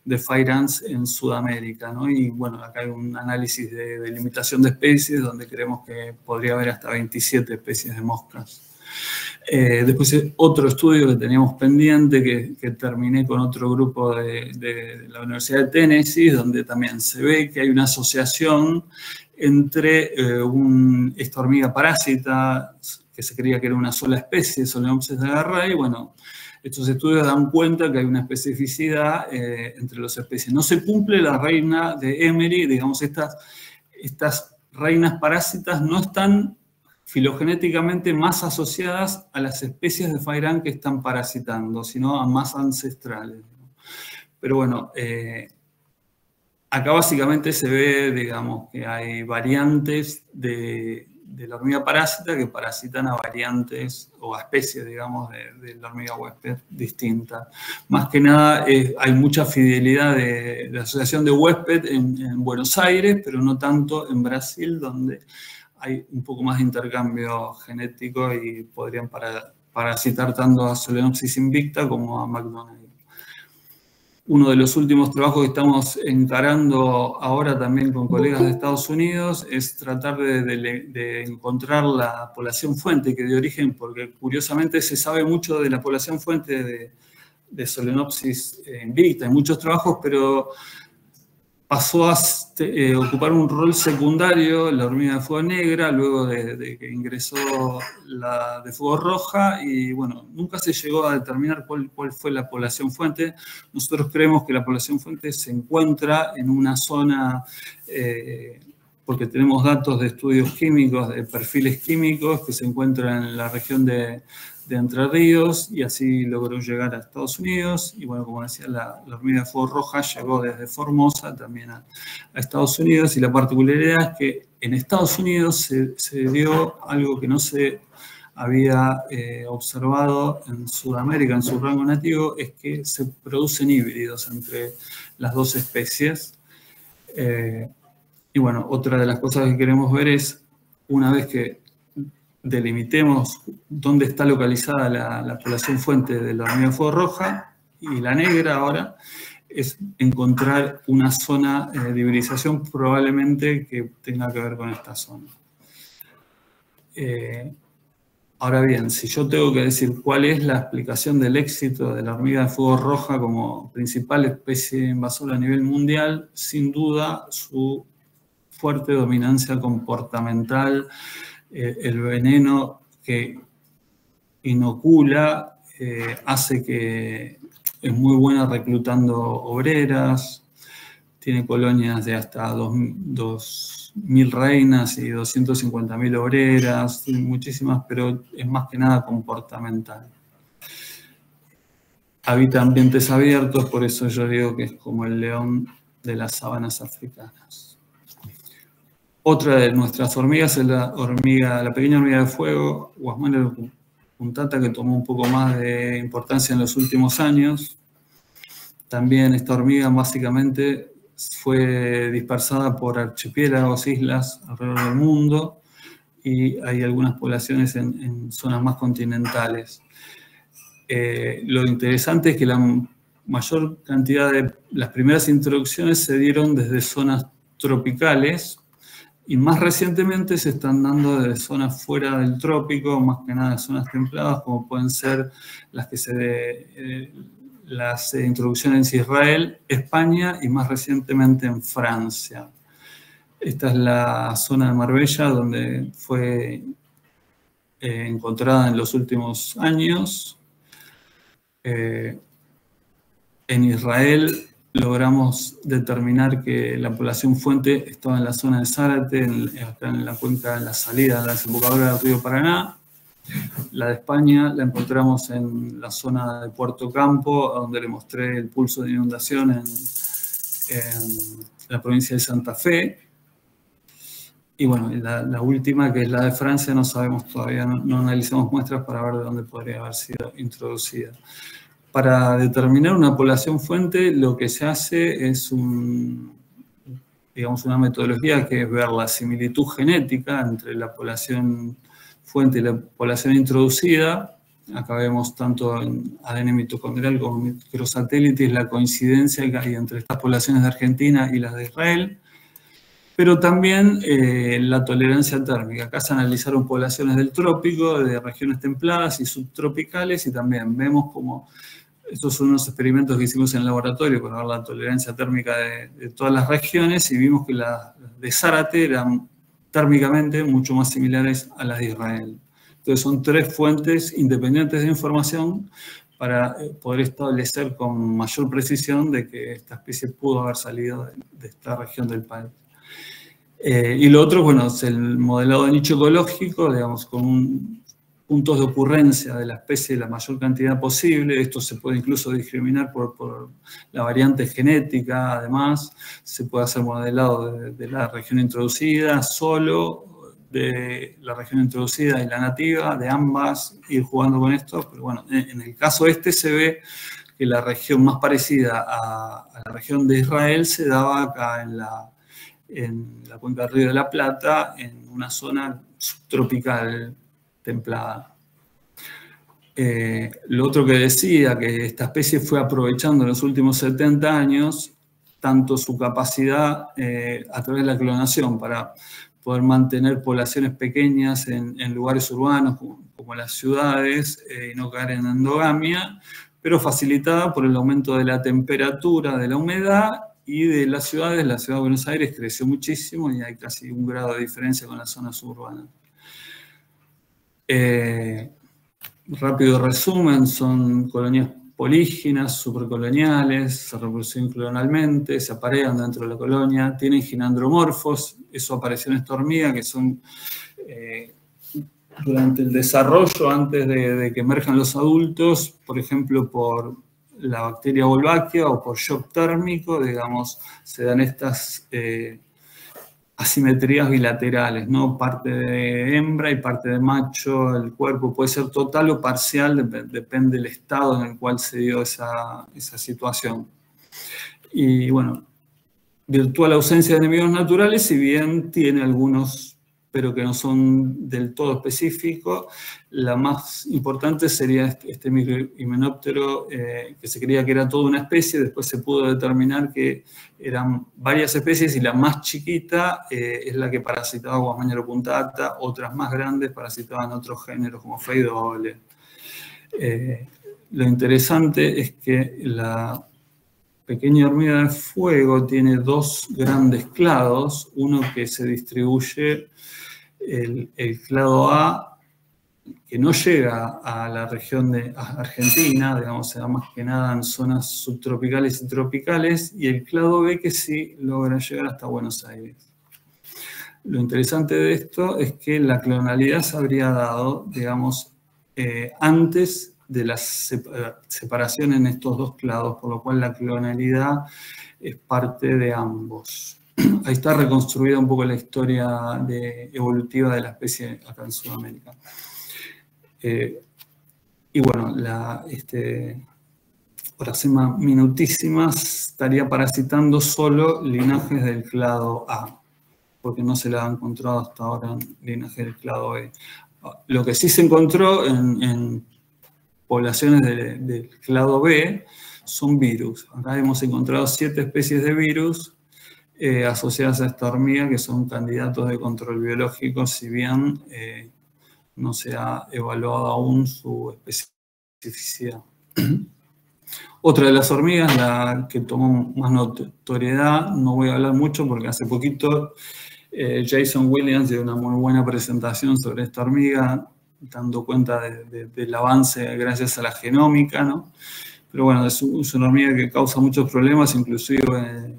de Phaerons en Sudamérica, ¿no? Y bueno, acá hay un análisis de limitación de especies donde creemos que podría haber hasta 27 especies de moscas. Después otro estudio que teníamos pendiente, que terminé con otro grupo de la Universidad de Tennessee, donde también se ve que hay una asociación entre esta hormiga parásita, que se creía que era una sola especie, Solenopsis agarrae, y bueno, estos estudios dan cuenta que hay una especificidad entre las especies. No se cumple la reina de Emery, digamos, estas reinas parásitas no están filogenéticamente más asociadas a las especies de Phaeron que están parasitando, sino a más ancestrales. Pero bueno, acá básicamente se ve, digamos, que hay variantes de la hormiga parásita que parasitan a variantes o a especies, digamos, de la hormiga huésped distinta. Más que nada hay mucha fidelidad de la asociación de huésped en Buenos Aires, pero no tanto en Brasil, donde hay un poco más de intercambio genético y podrían parasitar tanto a Solenopsis invicta como a McDonald. Uno de los últimos trabajos que estamos encarando ahora también con colegas de Estados Unidos es tratar de encontrar la población fuente, que de origen, porque curiosamente se sabe mucho de la población fuente de Solenopsis invicta, hay muchos trabajos, pero pasó a ocupar un rol secundario la hormiga de fuego negra, luego de que ingresó la de fuego roja, y bueno, nunca se llegó a determinar cuál fue la población fuente. Nosotros creemos que la población fuente se encuentra en una zona, porque tenemos datos de estudios químicos, de perfiles químicos, que se encuentran en la región de Entre Ríos, y así logró llegar a Estados Unidos. Y bueno, como decía, la hormiga de fuego roja llegó desde Formosa también a Estados Unidos, y la particularidad es que en Estados Unidos se dio algo que no se había observado en Sudamérica, en su rango nativo, es que se producen híbridos entre las dos especies. Y bueno, otra de las cosas que queremos ver es, una vez que delimitemos dónde está localizada la población fuente de la hormiga de fuego roja y la negra ahora, es encontrar una zona de hibridización probablemente que tenga que ver con esta zona. Ahora bien, si yo tengo que decir cuál es la explicación del éxito de la hormiga de fuego roja como principal especie invasora a nivel mundial, sin duda su fuerte dominancia comportamental, el veneno que inocula, hace que es muy buena reclutando obreras, tiene colonias de hasta 2.000 reinas y 250.000 obreras, muchísimas, pero es más que nada comportamental. Habita ambientes abiertos, por eso yo digo que es como el león de las sabanas africanas. Otra de nuestras hormigas es la pequeña hormiga de fuego, Guasmena puntata, que tomó un poco más de importancia en los últimos años. También esta hormiga básicamente fue dispersada por archipiélagos, islas alrededor del mundo, y hay algunas poblaciones en zonas más continentales. Lo interesante es que la mayor cantidad de las primeras introducciones se dieron desde zonas tropicales, y más recientemente se están dando desde zonas fuera del trópico, más que nada zonas templadas, como pueden ser las que las introducciones en Israel, España y más recientemente en Francia. Esta es la zona de Marbella donde fue encontrada en los últimos años. En Israel logramos determinar que la población fuente estaba en la zona de Zárate, acá en la cuenca, en la salida de la desembocadura del río Paraná. La de España la encontramos en la zona de Puerto Campo, donde le mostré el pulso de inundación en la provincia de Santa Fe. Y bueno, la última, que es la de Francia, no sabemos todavía, no analizamos muestras para ver de dónde podría haber sido introducida. Para determinar una población fuente, lo que se hace es una metodología que es ver la similitud genética entre la población fuente y la población introducida. Acá vemos tanto en ADN mitocondrial como microsatélites la coincidencia que hay entre estas poblaciones de Argentina y las de Israel, pero también la tolerancia térmica. Acá se analizaron poblaciones del trópico, de regiones templadas y subtropicales, y también vemos como estos son unos experimentos que hicimos en el laboratorio para ver la tolerancia térmica de todas las regiones, y vimos que las de Zárate eran térmicamente mucho más similares a las de Israel. Entonces son tres fuentes independientes de información para poder establecer con mayor precisión de que esta especie pudo haber salido de esta región del país. Y lo otro, bueno, es el modelado de nicho ecológico, digamos, con puntos de ocurrencia de la especie la mayor cantidad posible. Esto se puede incluso discriminar por la variante genética. Además, se puede hacer modelado de la región introducida, solo de la región introducida y la nativa, de ambas, ir jugando con esto. Pero bueno, en el caso este se ve que la región más parecida a la región de Israel se daba acá en la cuenca del Río de la Plata, en una zona subtropical templada. Lo otro que decía, que esta especie fue aprovechando en los últimos 70 años tanto su capacidad a través de la clonación para poder mantener poblaciones pequeñas en lugares urbanos como las ciudades y no caer en endogamia, pero facilitada por el aumento de la temperatura, de la humedad y de las ciudades. La ciudad de Buenos Aires creció muchísimo y hay casi 1 grado de diferencia con las zonas urbanas. Rápido resumen, son colonias polígenas, supercoloniales, se reproducen clonalmente, se aparean dentro de la colonia, tienen ginandromorfos. Eso apareció en esta hormiga, que son durante el desarrollo, antes de que emerjan los adultos, por ejemplo, por la bacteria Wolbachia o por shock térmico, digamos, se dan estas asimetrías bilaterales, ¿no? Parte de hembra y parte de macho. El cuerpo puede ser total o parcial, depende del estado en el cual se dio esa situación. Y bueno, virtual ausencia de enemigos naturales, si bien tiene algunos, pero que no son del todo específicos. La más importante sería este microhimenóptero, que se creía que era toda una especie, después se pudo determinar que eran varias especies y la más chiquita es la que parasitaba Guasmañaro punctata, otras más grandes parasitaban otros géneros como Phaedoble. Lo interesante es que la pequeña hormiga de fuego tiene dos grandes clados, uno que se distribuye, el clado A, que no llega a la región de Argentina, digamos, se da más que nada en zonas subtropicales y tropicales, y el clado B que sí logra llegar hasta Buenos Aires. Lo interesante de esto es que la clonalidad se habría dado, digamos, antes de la separación en estos dos clados, por lo cual la clonalidad es parte de ambos. Ahí está reconstruida un poco la historia evolutiva de la especie acá en Sudamérica. Y bueno, Oracema minutísima estaría parasitando solo linajes del clado A, porque no se la ha encontrado hasta ahora en linaje del clado B. Lo que sí se encontró en poblaciones del clado B son virus. Acá hemos encontrado 7 especies de virus asociadas a esta hormiga que son candidatos de control biológico, si bien no se ha evaluado aún su especificidad. Otra de las hormigas, la que tomó más notoriedad, no voy a hablar mucho porque hace poquito Jason Williams dio una muy buena presentación sobre esta hormiga, dando cuenta del avance gracias a la genómica, ¿no? Pero bueno, es una hormiga que causa muchos problemas, inclusive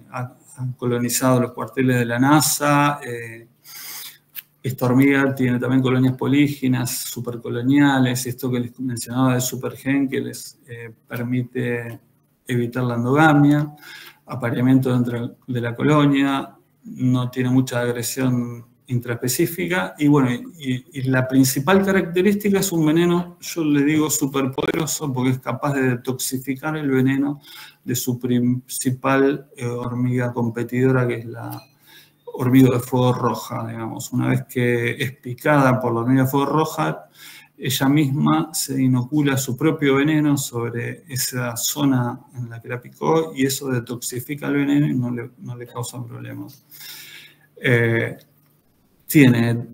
han colonizado los cuarteles de la NASA. Esta hormiga tiene también colonias polígenas, supercoloniales, esto que les mencionaba del supergen que les permite evitar la endogamia, apareamiento dentro de la colonia, no tiene mucha agresión intraespecífica y bueno, y la principal característica es un veneno, yo le digo superpoderoso porque es capaz de detoxificar el veneno de su principal hormiga competidora, que es la hormiga de fuego roja, digamos. Una vez que es picada por la hormiga de fuego roja, ella misma se inocula su propio veneno sobre esa zona en la que la picó y eso detoxifica el veneno y no le causa problemas. Tiene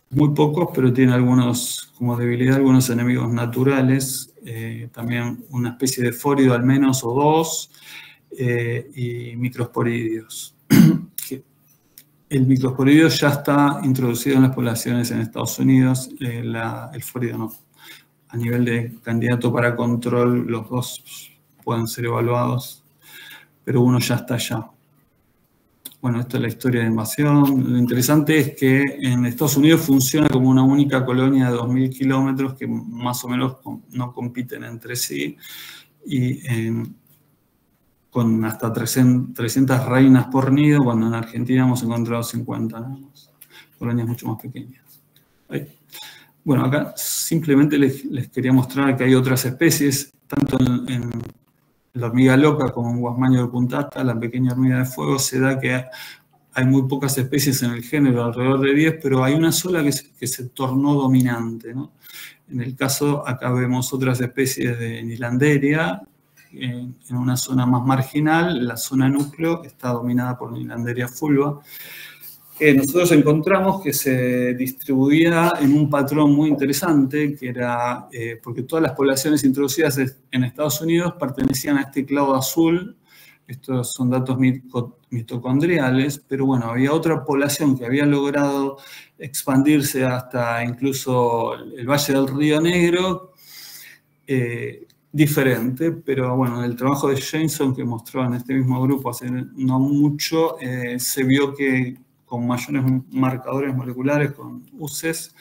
muy pocos, pero tiene algunos, como debilidad, algunos enemigos naturales, también una especie de fórido al menos o dos, y microsporidios. El microsporidio ya está introducido en las poblaciones en Estados Unidos, el fórido no. A nivel de candidato para control, los dos pueden ser evaluados, pero uno ya está allá. Bueno, esta es la historia de invasión. Lo interesante es que en Estados Unidos funciona como una única colonia de 2.000 kilómetros que más o menos no compiten entre sí y con hasta 300 reinas por nido, cuando en Argentina hemos encontrado 50 nada más. Colonias mucho más pequeñas. Ahí. Bueno, acá simplemente les quería mostrar que hay otras especies, tanto en la hormiga loca como en Guasmañaro punctata, la pequeña hormiga de fuego, se da que hay muy pocas especies en el género, alrededor de 10, pero hay una sola que se tornó dominante, ¿no? En el caso, acá vemos otras especies de Nilanderia, en una zona más marginal, la zona núcleo está dominada por Nilanderia fulva, que nosotros encontramos que se distribuía en un patrón muy interesante, que era, porque todas las poblaciones introducidas en Estados Unidos pertenecían a este clado azul. Estos son datos mitocondriales, pero bueno, había otra población que había logrado expandirse hasta incluso el Valle del Río Negro, diferente, pero bueno, el trabajo de Jameson que mostró en este mismo grupo hace no mucho, se vio que con mayores marcadores moleculares, con UCES,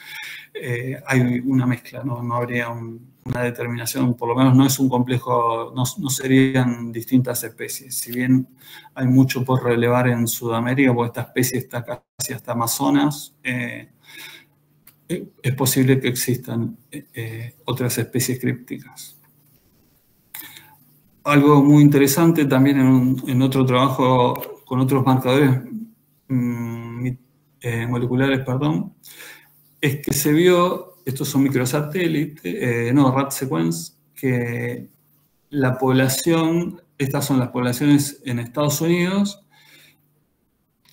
hay una mezcla, no habría una determinación, por lo menos no es un complejo, no serían distintas especies. Si bien hay mucho por relevar en Sudamérica, porque esta especie está casi hasta Amazonas, es posible que existan otras especies crípticas. Algo muy interesante también en otro trabajo con otros marcadores moleculares, perdón, es que se vio, estos son microsatélites, rat sequence, que la población, estas son las poblaciones en Estados Unidos,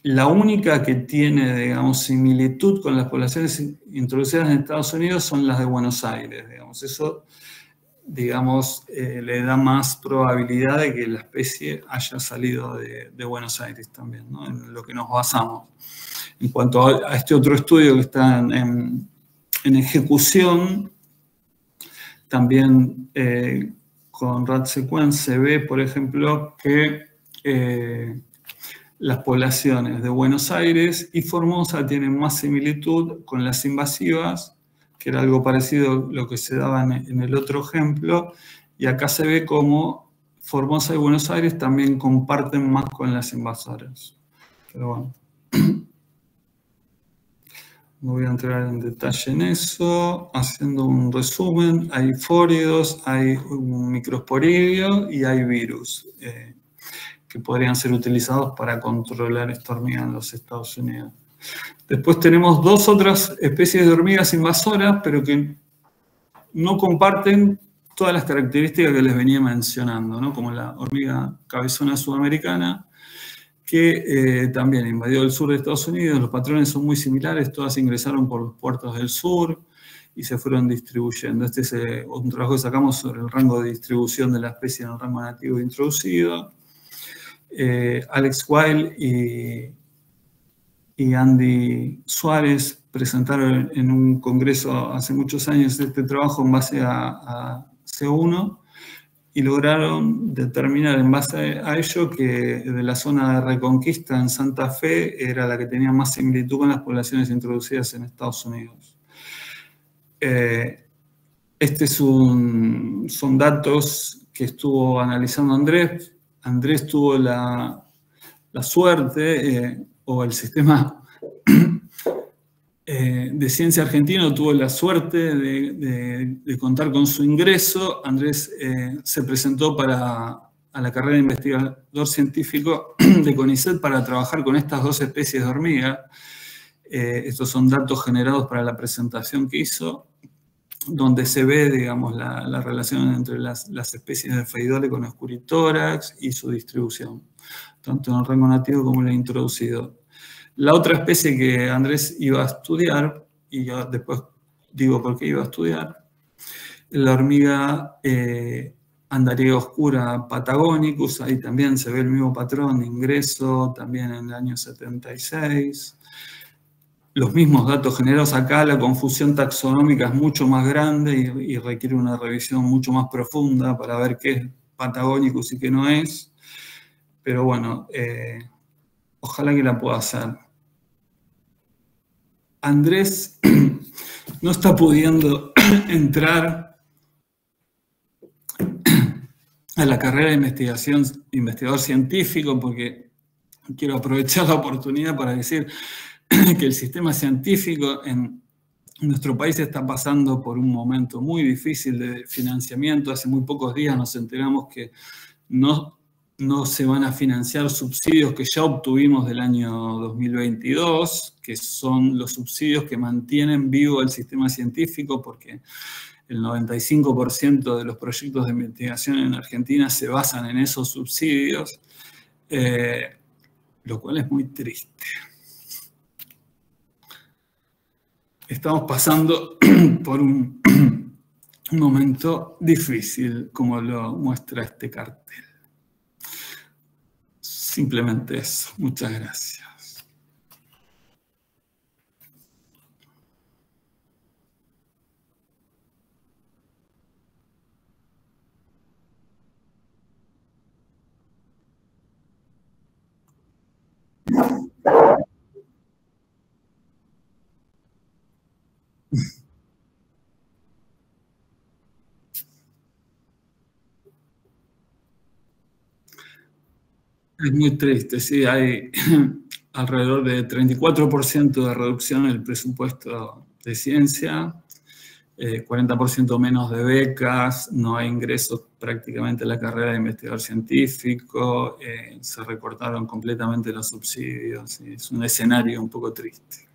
la única que tiene, digamos, similitud con las poblaciones introducidas en Estados Unidos son las de Buenos Aires, digamos. Eso, digamos, le da más probabilidad de que la especie haya salido de Buenos Aires también, ¿no? En lo que nos basamos. En cuanto a este otro estudio que está en ejecución, también con rat sequence se ve, por ejemplo, que las poblaciones de Buenos Aires y Formosa tienen más similitud con las invasivas, que era algo parecido a lo que se daba en el otro ejemplo, y acá se ve como Formosa y Buenos Aires también comparten más con las invasoras. Pero bueno, no voy a entrar en detalle en eso. Haciendo un resumen, hay fóridos, hay un microsporidio y hay virus que podrían ser utilizados para controlar esta hormiga en los Estados Unidos. Después tenemos dos otras especies de hormigas invasoras, pero que no comparten todas las características que les venía mencionando, ¿no? Como la hormiga cabezona sudamericana, que también invadió el sur de Estados Unidos. Los patrones son muy similares, todas ingresaron por los puertos del sur y se fueron distribuyendo. Este es un trabajo que sacamos sobre el rango de distribución de la especie en el rango nativo introducido. Alex Weil y Andy Suárez presentaron en un congreso hace muchos años este trabajo en base a C1 y lograron determinar en base a ello que de la zona de Reconquista en Santa Fe era la que tenía más similitud con las poblaciones introducidas en Estados Unidos. Son datos que estuvo analizando Andrés. Andrés tuvo la suerte, o el sistema de ciencia argentino tuvo la suerte de contar con su ingreso. Andrés se presentó a la carrera de investigador científico de CONICET para trabajar con estas dos especies de hormiga. Estos son datos generados para la presentación que hizo, donde se ve, digamos, la relación entre las especies de Pheidole con Oscuritórax y su distribución, tanto en el rango nativo como en el introducido. La otra especie que Andrés iba a estudiar, y yo después digo por qué iba a estudiar, es la hormiga andariega oscura patagonicus. Ahí también se ve el mismo patrón de ingreso, también en el año 76. Los mismos datos generados acá, la confusión taxonómica es mucho más grande y requiere una revisión mucho más profunda para ver qué es Patagonicus y qué no es. Pero bueno, ojalá que la pueda hacer. Andrés no está pudiendo entrar a la carrera de investigador científico, porque quiero aprovechar la oportunidad para decir que el sistema científico en nuestro país está pasando por un momento muy difícil de financiamiento. Hace muy pocos días nos enteramos que no se van a financiar subsidios que ya obtuvimos del año 2022, que son los subsidios que mantienen vivo el sistema científico, porque el 95% de los proyectos de investigación en Argentina se basan en esos subsidios, lo cual es muy triste. Estamos pasando por un momento difícil, como lo muestra este cartel. Simplemente eso. Muchas gracias. Es muy triste, sí, hay alrededor de 34% de reducción en el presupuesto de ciencia, 40% menos de becas, no hay ingresos prácticamente la carrera de investigador científico, se recortaron completamente los subsidios, y es un escenario un poco triste.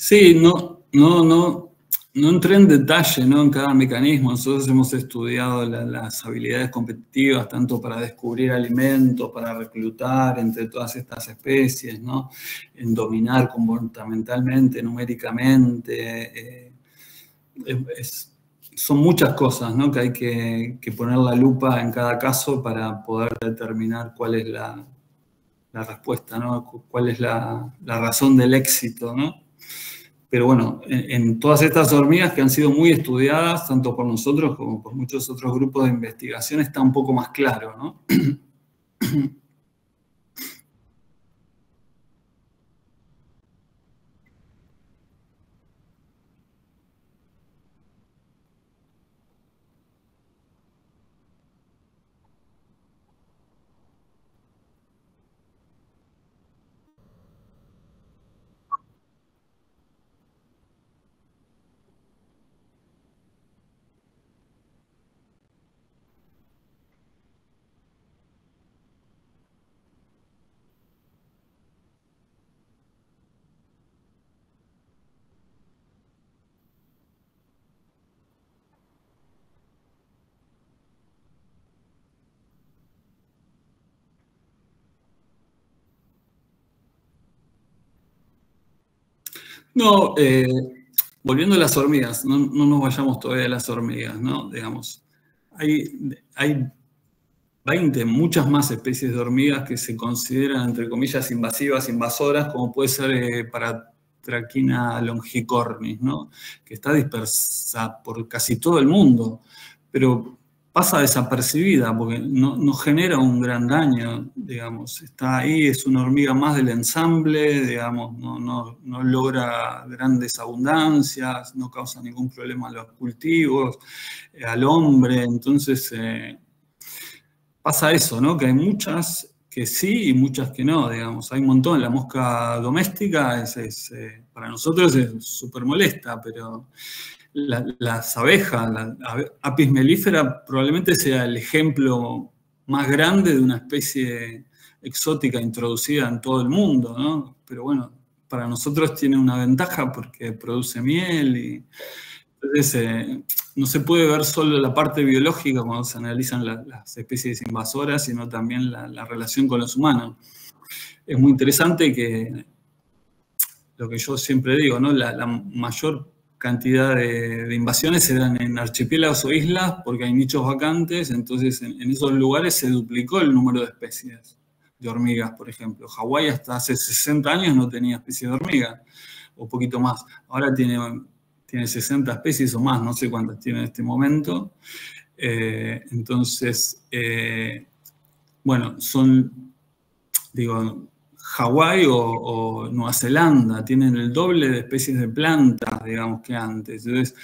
Sí, no entré en detalle, ¿no?, en cada mecanismo. Nosotros hemos estudiado las habilidades competitivas, tanto para descubrir alimentos, para reclutar entre todas estas especies, ¿no?, en dominar comportamentalmente, numéricamente. Son muchas cosas, ¿no?, que hay que poner la lupa en cada caso para poder determinar cuál es la respuesta, ¿no?, cuál es la razón del éxito, ¿no? Pero bueno, en todas estas hormigas que han sido muy estudiadas, tanto por nosotros como por muchos otros grupos de investigación, está un poco más claro, ¿no? No, volviendo a las hormigas, no nos vayamos todavía a las hormigas, ¿no? Digamos, hay 20, muchas más especies de hormigas que se consideran, entre comillas, invasivas, invasoras, como puede ser Paratrachina longicornis, ¿no?, que está dispersa por casi todo el mundo, pero pasa desapercibida porque no genera un gran daño, digamos. Está ahí, es una hormiga más del ensamble, digamos, no logra grandes abundancias, no causa ningún problema a los cultivos, al hombre. Entonces, pasa eso, ¿no?, que hay muchas que sí y muchas que no, digamos. Hay un montón. La mosca doméstica para nosotros es súper molesta, pero las abejas, la Apis mellifera, probablemente sea el ejemplo más grande de una especie exótica introducida en todo el mundo, ¿no? Pero bueno, para nosotros tiene una ventaja porque produce miel y entonces no se puede ver solo la parte biológica cuando se analizan las especies invasoras, sino también la relación con los humanos. Es muy interesante que lo que yo siempre digo, ¿no?, la mayor cantidad de invasiones se dan en archipiélagos o islas porque hay nichos vacantes. Entonces en esos lugares se duplicó el número de especies de hormigas, por ejemplo. Hawái hasta hace 60 años no tenía especies de hormigas, o poquito más. Ahora tiene 60 especies o más, no sé cuántas tiene en este momento. Entonces, bueno, digo, Hawái o Nueva Zelanda tienen el doble de especies de plantas, digamos, que antes. Entonces,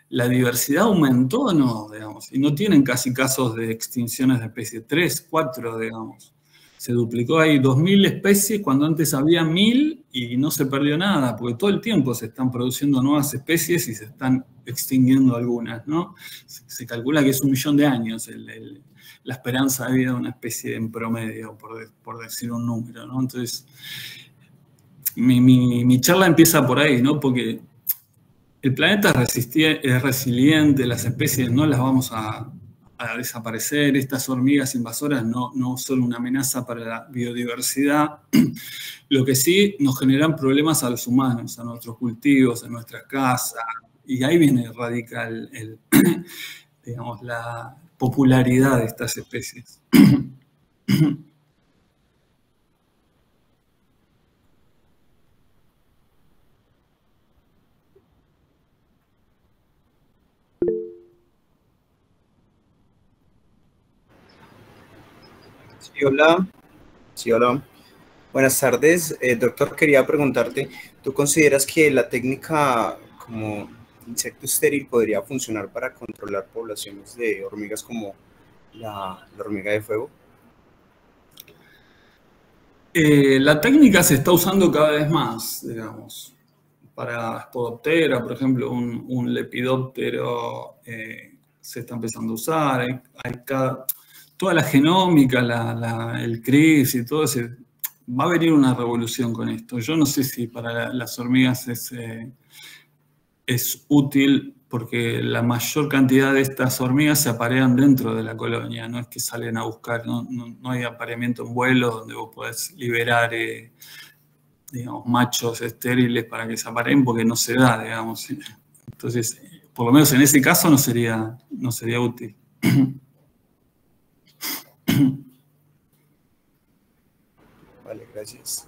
¿la diversidad aumentó? No, digamos, y no tienen casi casos de extinciones de especies, 3, 4, digamos. Se duplicó, hay 2.000 especies cuando antes había 1.000 y no se perdió nada, porque todo el tiempo se están produciendo nuevas especies y se están extinguiendo algunas, ¿no? Se calcula que es 1 millón de años la esperanza de vida de una especie en promedio, por decir un número, ¿no? Entonces, mi charla empieza por ahí, ¿no? Porque el planeta es resiliente, las especies no las vamos a desaparecer, estas hormigas invasoras no son una amenaza para la biodiversidad. Lo que sí nos generan problemas a los humanos, a nuestros cultivos, a nuestras casas, y ahí radica digamos, la popularidad de estas especies. Sí, hola. Sí, hola. Buenas tardes, doctor. Quería preguntarte, ¿tú consideras que la técnica como insecto estéril podría funcionar para controlar poblaciones de hormigas como la hormiga de fuego? La técnica se está usando cada vez más, digamos. Para Spodoptera, por ejemplo, un lepidóptero se está empezando a usar. Toda la genómica, el CRISPR y todo eso, va a venir una revolución con esto. Yo no sé si para las hormigas es útil porque la mayor cantidad de estas hormigas se aparean dentro de la colonia, no es que salen a buscar, no hay apareamiento en vuelo donde vos podés liberar digamos, machos estériles para que se apareen porque no se da, digamos. Entonces, por lo menos en ese caso no sería útil. Vale, gracias.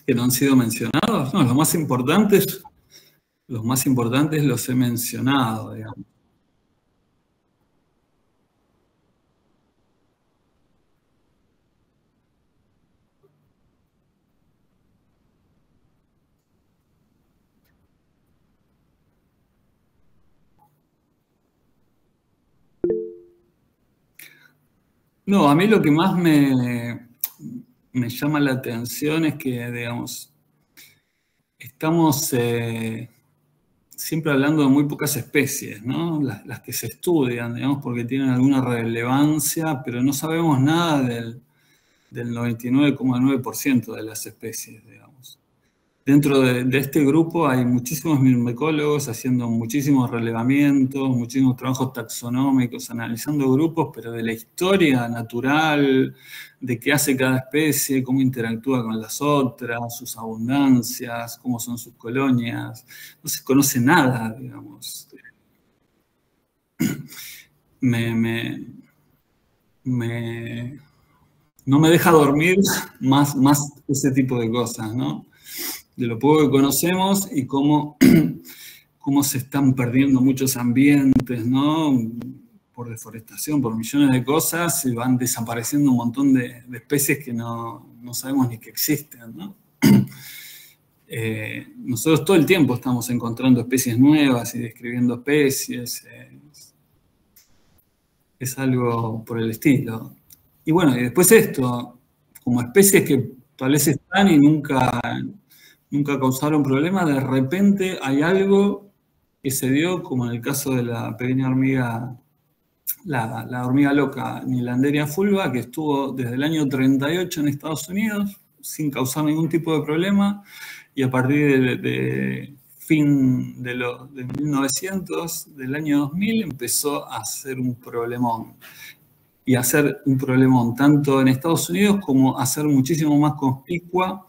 Que no han sido mencionados, no, los más importantes los he mencionado, digamos. No, a mí lo que más me llama la atención es que, digamos, estamos siempre hablando de muy pocas especies, ¿no? Las que se estudian, digamos, porque tienen alguna relevancia, pero no sabemos nada del 99,9% de las especies, digamos. Dentro de este grupo hay muchísimos myrmecólogos haciendo muchísimos relevamientos, muchísimos trabajos taxonómicos, analizando grupos, pero de la historia natural, de qué hace cada especie, cómo interactúa con las otras, sus abundancias, cómo son sus colonias. No se conoce nada, digamos. No me deja dormir más ese tipo de cosas, ¿no? De lo poco que conocemos y cómo se están perdiendo muchos ambientes, ¿no? Por deforestación, por millones de cosas, y van desapareciendo un montón de especies que no sabemos ni que existen, ¿no? Nosotros todo el tiempo estamos encontrando especies nuevas y describiendo especies. Es algo por el estilo. Y bueno, y después esto, como especies que tal vez están y nunca causaron problemas, de repente hay algo que se dio, como en el caso de la pequeña hormiga, la hormiga loca Nilanderia fulva, que estuvo desde el año 38 en Estados Unidos sin causar ningún tipo de problema, y a partir de fin de 1900, del año 2000, empezó a ser un problemón. Y a ser un problemón tanto en Estados Unidos como a ser muchísimo más conspicua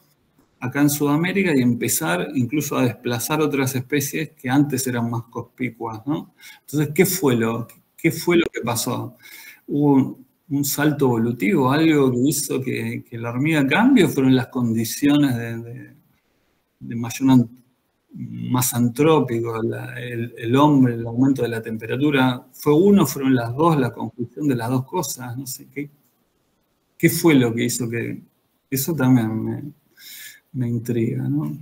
acá en Sudamérica y empezar incluso a desplazar otras especies que antes eran más conspicuas, ¿no? Entonces, qué fue lo que pasó? ¿Hubo un salto evolutivo, algo que hizo que la hormiga cambie, o fueron las condiciones de mayor más antrópico, el hombre, el aumento de la temperatura? ¿Fue uno, fueron las dos, la conjunción de las dos cosas? No sé, ¿qué fue lo que hizo que...? Eso también me intriga, ¿no?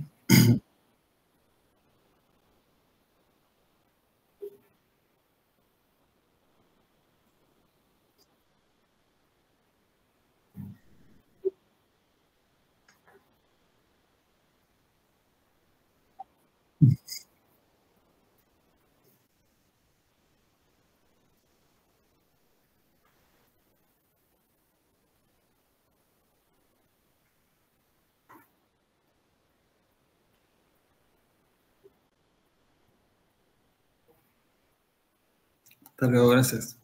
Hasta luego, gracias.